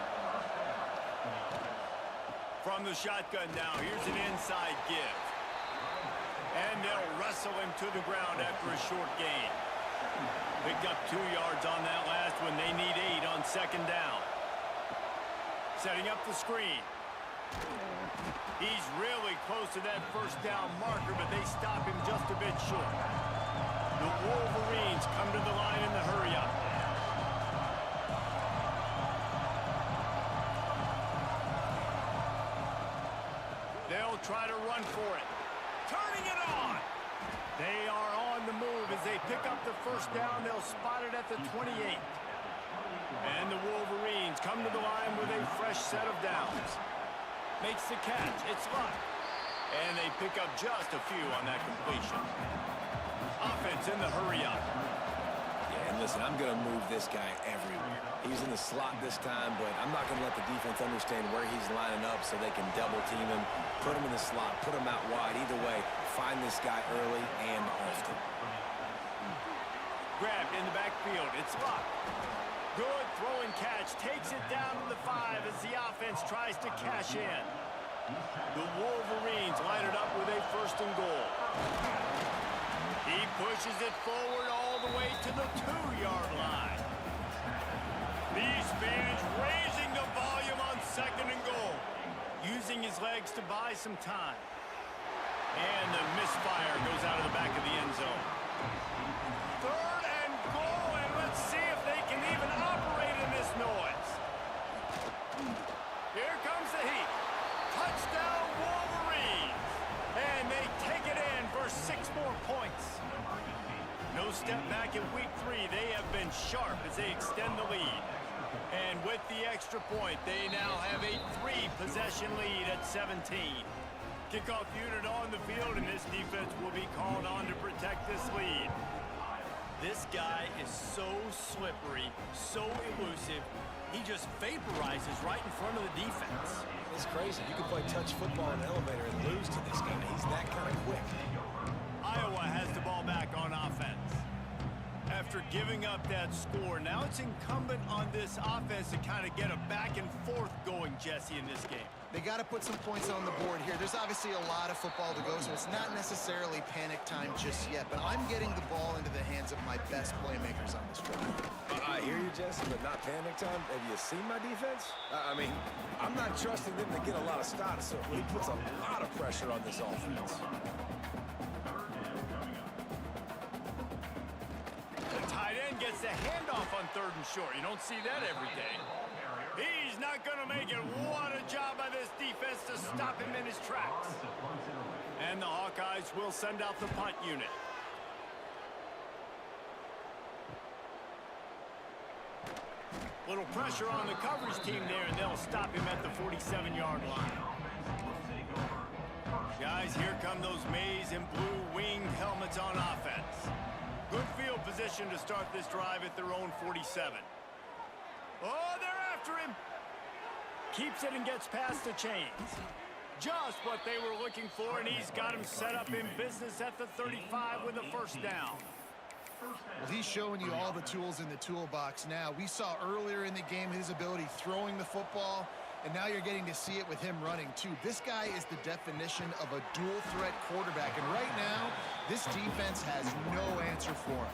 From the shotgun now, here's an inside give. And they'll wrestle him to the ground after a short gain. Picked up 2 yards on that last one. They need 8 on second down. Setting up the screen. He's really close to that first down marker, but they stop him just a bit short. The Wolverines come to the line in the hurry-up. They'll try to run for it. Turning it on! They are on the move as they pick up the first down. They'll spot it at the 28. And the Wolverines come to the line with a fresh set of downs. Makes the catch. It's Luck. And they pick up just a few on that completion. Offense in the hurry-up. Yeah, and listen, I'm going to move this guy everywhere. He's in the slot this time, but I'm not going to let the defense understand where he's lining up so they can double-team him, put him in the slot, put him out wide. Either way, find this guy early and often. Grabbed in the backfield. It's Luck. Good throwing catch. Takes it down to the 5 as the offense tries to cash in. The Wolverines line it up with a first and goal. He pushes it forward all the way to the 2-yard line. These fans raising the volume on second and goal, using his legs to buy some time. And the misfire goes out of the back of the end zone. Third and goal, and let's see if they can even operate in this noise. Here comes the heat. Touchdown Wolverines. And they take it in for 6 more points. No step back in week 3. They have been sharp as they extend the lead. And with the extra point, they now have a 3-possession lead at 17. Kickoff unit on the field, and this defense will be called on to protect this lead. This guy is so slippery, so elusive. He just vaporizes right in front of the defense. It's crazy. You can play touch football in an elevator and lose to this guy. He's that kind of quick. Iowa has the ball back on offense. After giving up that score, now it's incumbent on this offense to kind of get a back and forth going, Jesse, in this game. They got to put some points on the board here. There's obviously a lot of football to go, so it's not necessarily panic time just yet, but I'm getting the ball into the hands of my best playmakers on this drive. I hear you, Jesse, but not panic time. Have you seen my defense? I mean, I'm not trusting them to get a lot of stops, so he puts a lot of pressure on this offense. The tight end gets the handoff on 3rd and short. You don't see that every day. He's not going to make it. What a job by this defense to stop him in his tracks. And the Hawkeyes will send out the punt unit. Little pressure on the coverage team there, and they'll stop him at the 47-yard line. Guys, here come those maize and blue winged helmets on offense. Good field position to start this drive at their own 47. Oh, they're after him. Keeps it and gets past the chains. Just what they were looking for, and he's got him set up in business at the 35 with a first down. Well, he's showing you all the tools in the toolbox now. We saw earlier in the game his ability throwing the football, and now you're getting to see it with him running, too. This guy is the definition of a dual-threat quarterback, and right now, this defense has no answer for him.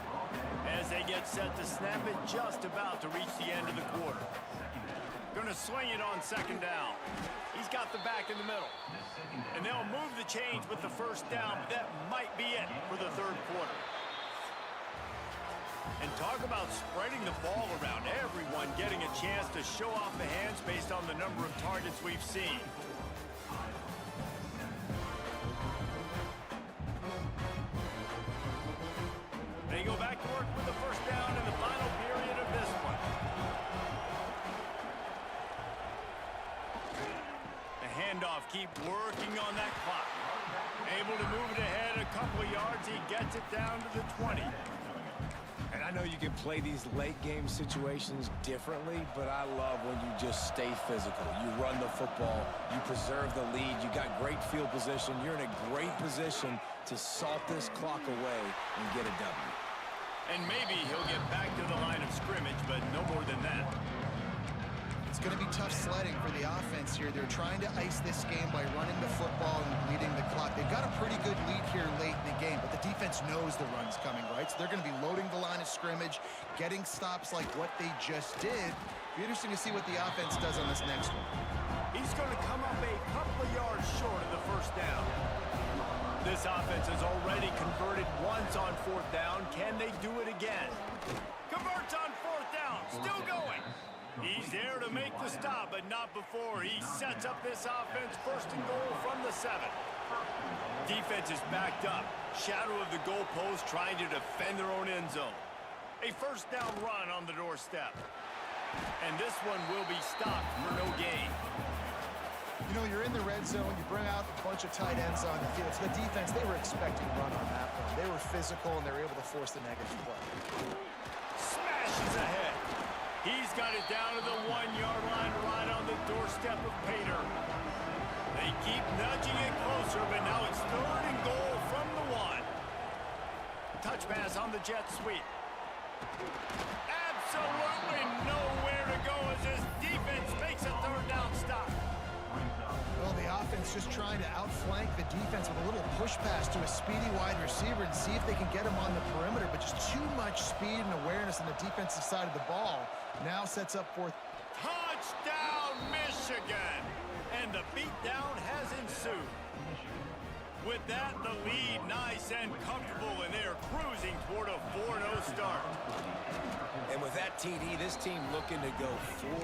As they get set to snap it, just about to reach the end of the quarter. Gonna swing it on 2nd down. He's got the back in the middle. And they'll move the chains with the first down, but that might be it for the 3rd quarter. And talk about spreading the ball around. Everyone getting a chance to show off the hands based on the number of targets we've seen. They go back to work with the first down in the final period of this one. The handoff, keep working on that clock. Able to move it ahead a couple of yards. He gets it down to the 20. And I know you can play these late-game situations differently, but I love when you just stay physical. You run the football, you preserve the lead, you got great field position, you're in a great position to salt this clock away and get a W. And maybe he'll get back to the line of scrimmage, but no more than that. It's going to be tough sledding for the offense here. They're trying to ice this game by running the football and bleeding the clock. They've got a pretty good lead here late in the game, but the defense knows the run's coming, right? So they're going to be loading the line of scrimmage, getting stops like what they just did. Be interesting to see what the offense does on this next one. He's going to come up a couple of yards short of the first down. This offense has already converted once on 4th down. Can they do it again? Converts on 4th down. Still going. He's there to make the stop, but not before. He sets up this offense 1st and goal from the 7. Defense is backed up. Shadow of the goalpost trying to defend their own end zone. A first down run on the doorstep. And this one will be stopped for no gain. You know, you're in the red zone, you bring out a bunch of tight ends on the field. So the defense, they were expecting a run on that one. They were physical, and they were able to force the negative play. Smashes ahead. He's got it down to the 1-yard line right on the doorstep of Pater. They keep nudging it closer, but now it's 3rd and goal from the 1. Touch pass on the jet sweep. Absolutely nowhere to go as this defense makes a 3rd down stop. Well, the offense just trying to outflank the defense with a little push pass to a speedy wide receiver and see if they can get him on the perimeter, but just too much speed and awareness on the defensive side of the ball. Now sets up fourth. Touchdown, Michigan! And the beatdown has ensued. With that, the lead nice and comfortable, and they're cruising toward a 4-0 start. And with that TD, this team looking to go 4-0.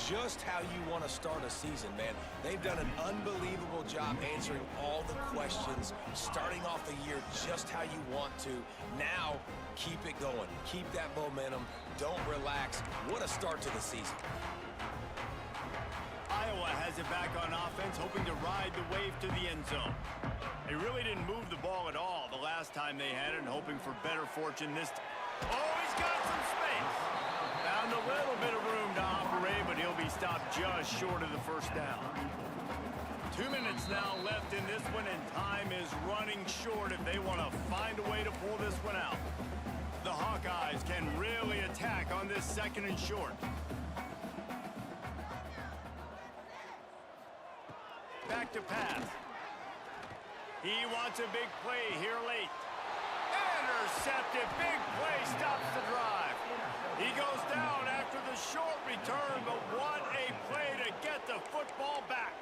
Just how you want to start a season, man. They've done an unbelievable job answering all the questions, starting off the year just how you want to. Now, keep it going. Keep that momentum. Don't relax. What a start to the season. Iowa has it back on offense, hoping to ride the wave to the end zone. They really didn't move the ball at all the last time they had it, and hoping for better fortune this time. Oh, he's got some space. Found a little bit of room to operate, but he'll be stopped just short of the first down. 2 minutes now left in this one, and time is running short if they want to find a way to pull this one out. The Hawkeyes can really attack on this 2nd and short. Back to pass. He wants a big play here late. Intercepted. Big play stops the drive. He goes down after the short return, but what a play to get the football back.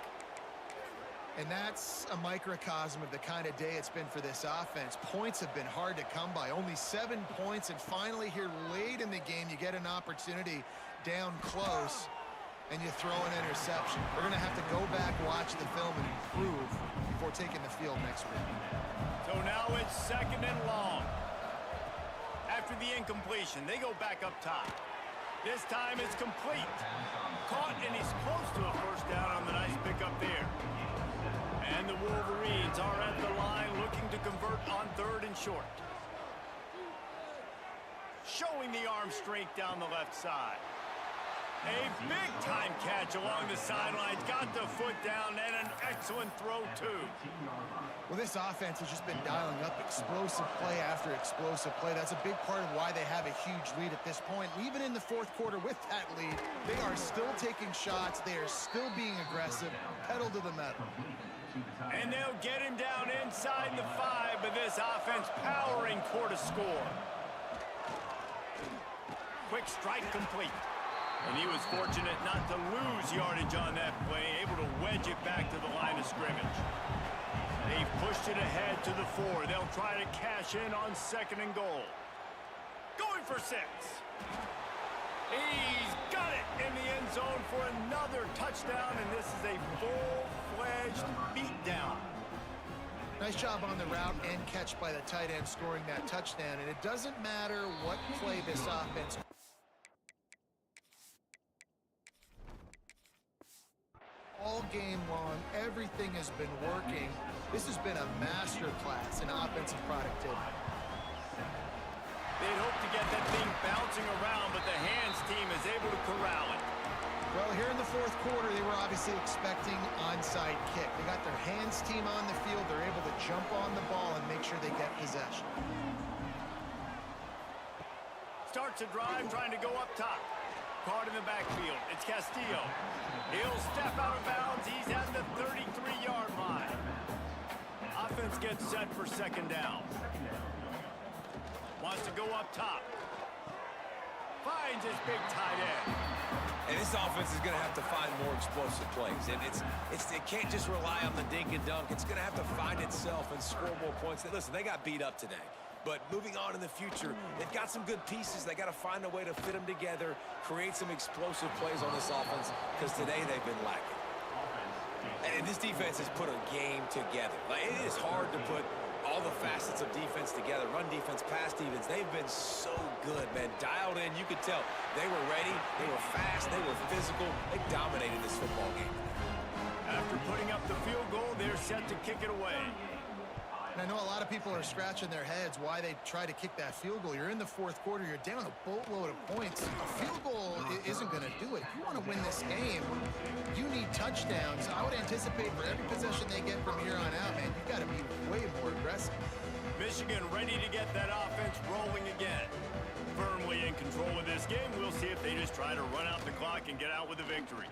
And that's a microcosm of the kind of day it's been for this offense. Points have been hard to come by. Only 7 points, and finally here late in the game, you get an opportunity down close, and you throw an interception. They're going to have to go back, watch the film, and improve before taking the field next week. So now it's 2nd and long. After the incompletion, they go back up top. This time it's complete. Caught, and he's close to a first down on the nice pickup there. And the Wolverines are at the line looking to convert on 3rd and short. Showing the arm strength down the left side. A big-time catch along the sidelines. Got the foot down, and an excellent throw, too. Well, this offense has just been dialing up explosive play after explosive play. That's a big part of why they have a huge lead at this point. Even in the 4th quarter with that lead, they are still taking shots. They are still being aggressive. Pedal to the metal. And they'll get him down inside the 5, but this offense powering toward a score. Quick strike complete. And he was fortunate not to lose yardage on that play, able to wedge it back to the line of scrimmage. They've pushed it ahead to the 4. They'll try to cash in on 2nd and goal. Going for 6. He's got it in the end zone for another touchdown, and this is a full-fledged beatdown. Nice job on the route and catch by the tight end scoring that touchdown. And it doesn't matter what play this offense. All game long, everything has been working. This has been a master class in offensive productivity. They'd hope to get that thing bouncing around, but the hands team is able to corral it. Well, here in the 4th quarter, they were obviously expecting onside kick. They got their hands team on the field. They're able to jump on the ball and make sure they get possession. Starts a drive trying to go up top. Caught in the backfield. It's Castillo. He'll step out of bounds. He's at the 33-yard line. Offense gets set for 2nd down. Wants to go up top. Finds his big tight end. And this offense is going to have to find more explosive plays. And it can't just rely on the dink and dunk. It's going to have to find itself and score more points. Listen, they got beat up today. But moving on in the future, they've got some good pieces. They got to find a way to fit them together, create some explosive plays on this offense, because today they've been lacking. And this defense has put a game together. Like, it is hard to put all the facets of defense together. Run defense, pass defense. They've been so good, man. Dialed in. You could tell they were ready. They were fast. They were physical. They dominated this football game. After putting up the field goal, they're set to kick it away. And I know a lot of people are scratching their heads why they try to kick that field goal. You're in the 4th quarter. You're down a boatload of points. A field goal isn't going to do it. If you want to win this game, you need touchdowns. I would anticipate for every possession they get from here on out, man, you've got to be way more aggressive. Michigan ready to get that offense rolling again. firmly in control of this game. We'll see if they just try to run out the clock and get out with a victory.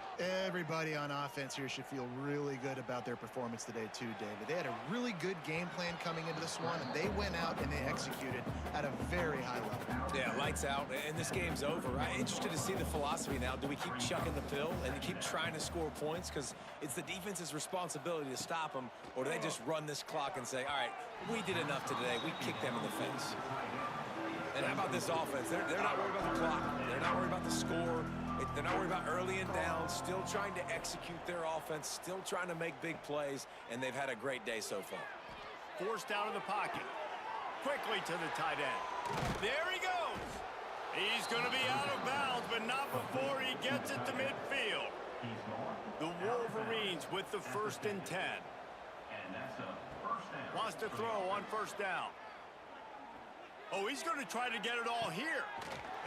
Everybody on offense here should feel really good about their performance today too, David. They had a really good game plan coming into this one, and they went out and they executed at a very high level. Yeah, lights out, and this game's over. I'm interested to see the philosophy now. Do we keep chucking the pill and keep trying to score points because it's the defense's responsibility to stop them, or do they just run this clock and say, all right, we did enough today. We kicked them in the face. And how about this offense? They're not worried about the clock. They're not worried about the score. They're not worried about early and down, still trying to execute their offense, still trying to make big plays, and they've had a great day so far. Forced out of the pocket. Quickly to the tight end. There he goes. He's going to be out of bounds, but not before he gets it to midfield. The Wolverines with the 1st and 10. Wants to throw on 1st down. Oh, he's going to try to get it all here.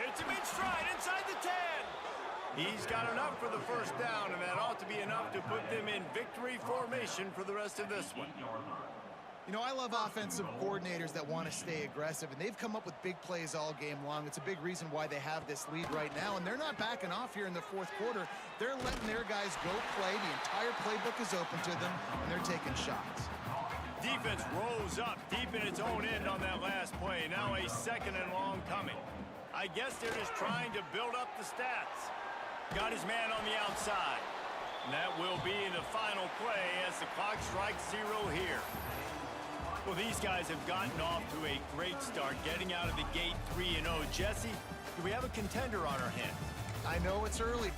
It's a mid-stride inside the 10. He's got enough for the 1st down, and that ought to be enough to put them in victory formation for the rest of this one. You know, I love offensive coordinators that want to stay aggressive, and they've come up with big plays all game long. It's a big reason why they have this lead right now, and they're not backing off here in the 4th quarter. They're letting their guys go play. The entire playbook is open to them, and they're taking shots. Defense rose up deep in its own end on that last play. Now a 2nd and long coming. I guess they're just trying to build up the stats. Got his man on the outside. And that will be the final play as the clock strikes 0 here. Well, these guys have gotten off to a great start, getting out of the gate 3-0. Jesse, do we have a contender on our hands? I know it's early.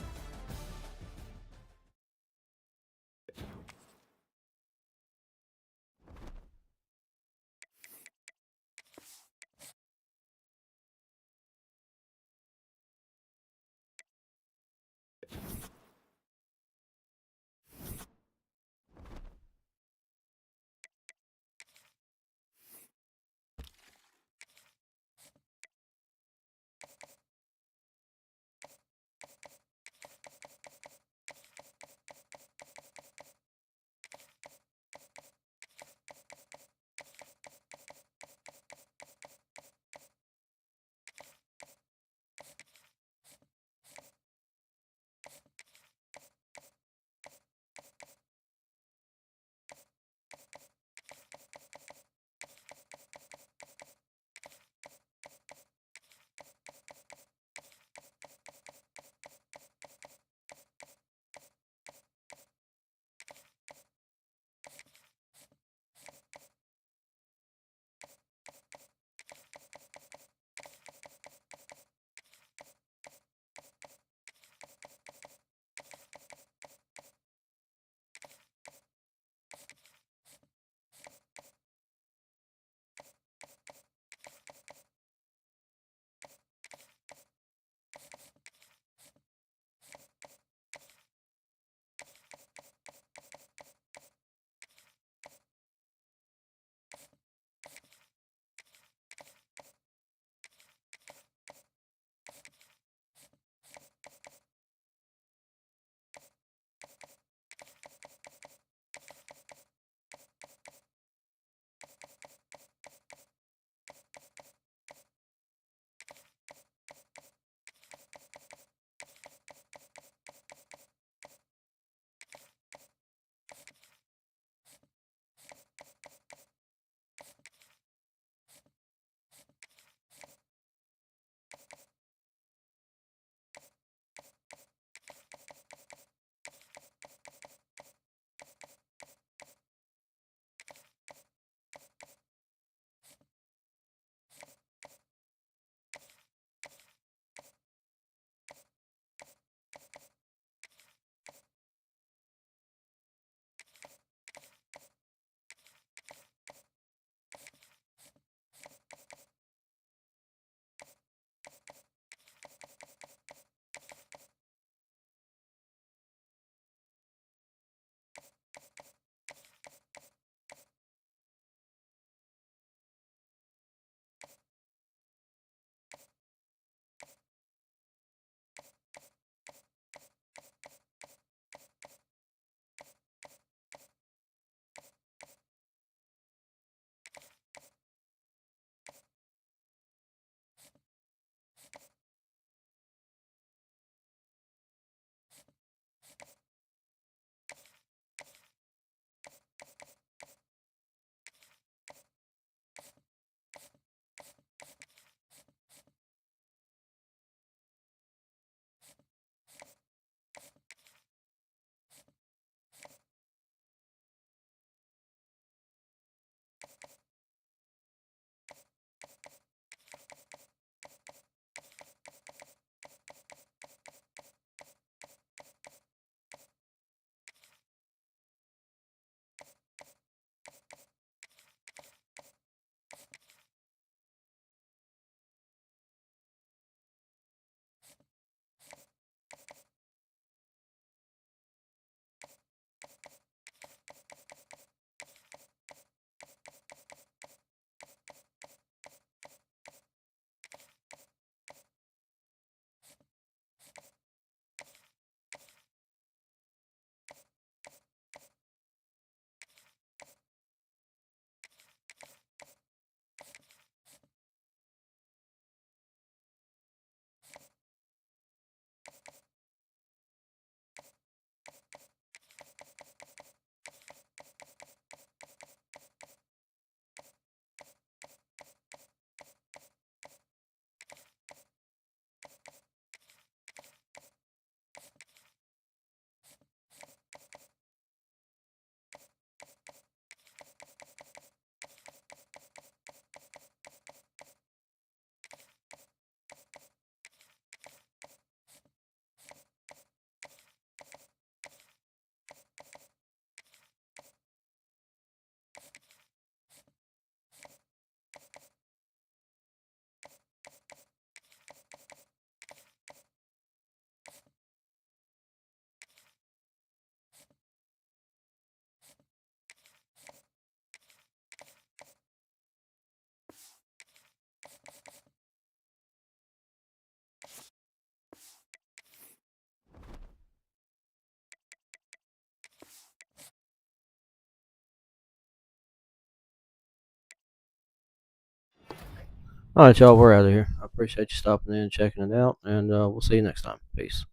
All right, y'all, we're out of here. I appreciate you stopping in and checking it out, and we'll see you next time. Peace.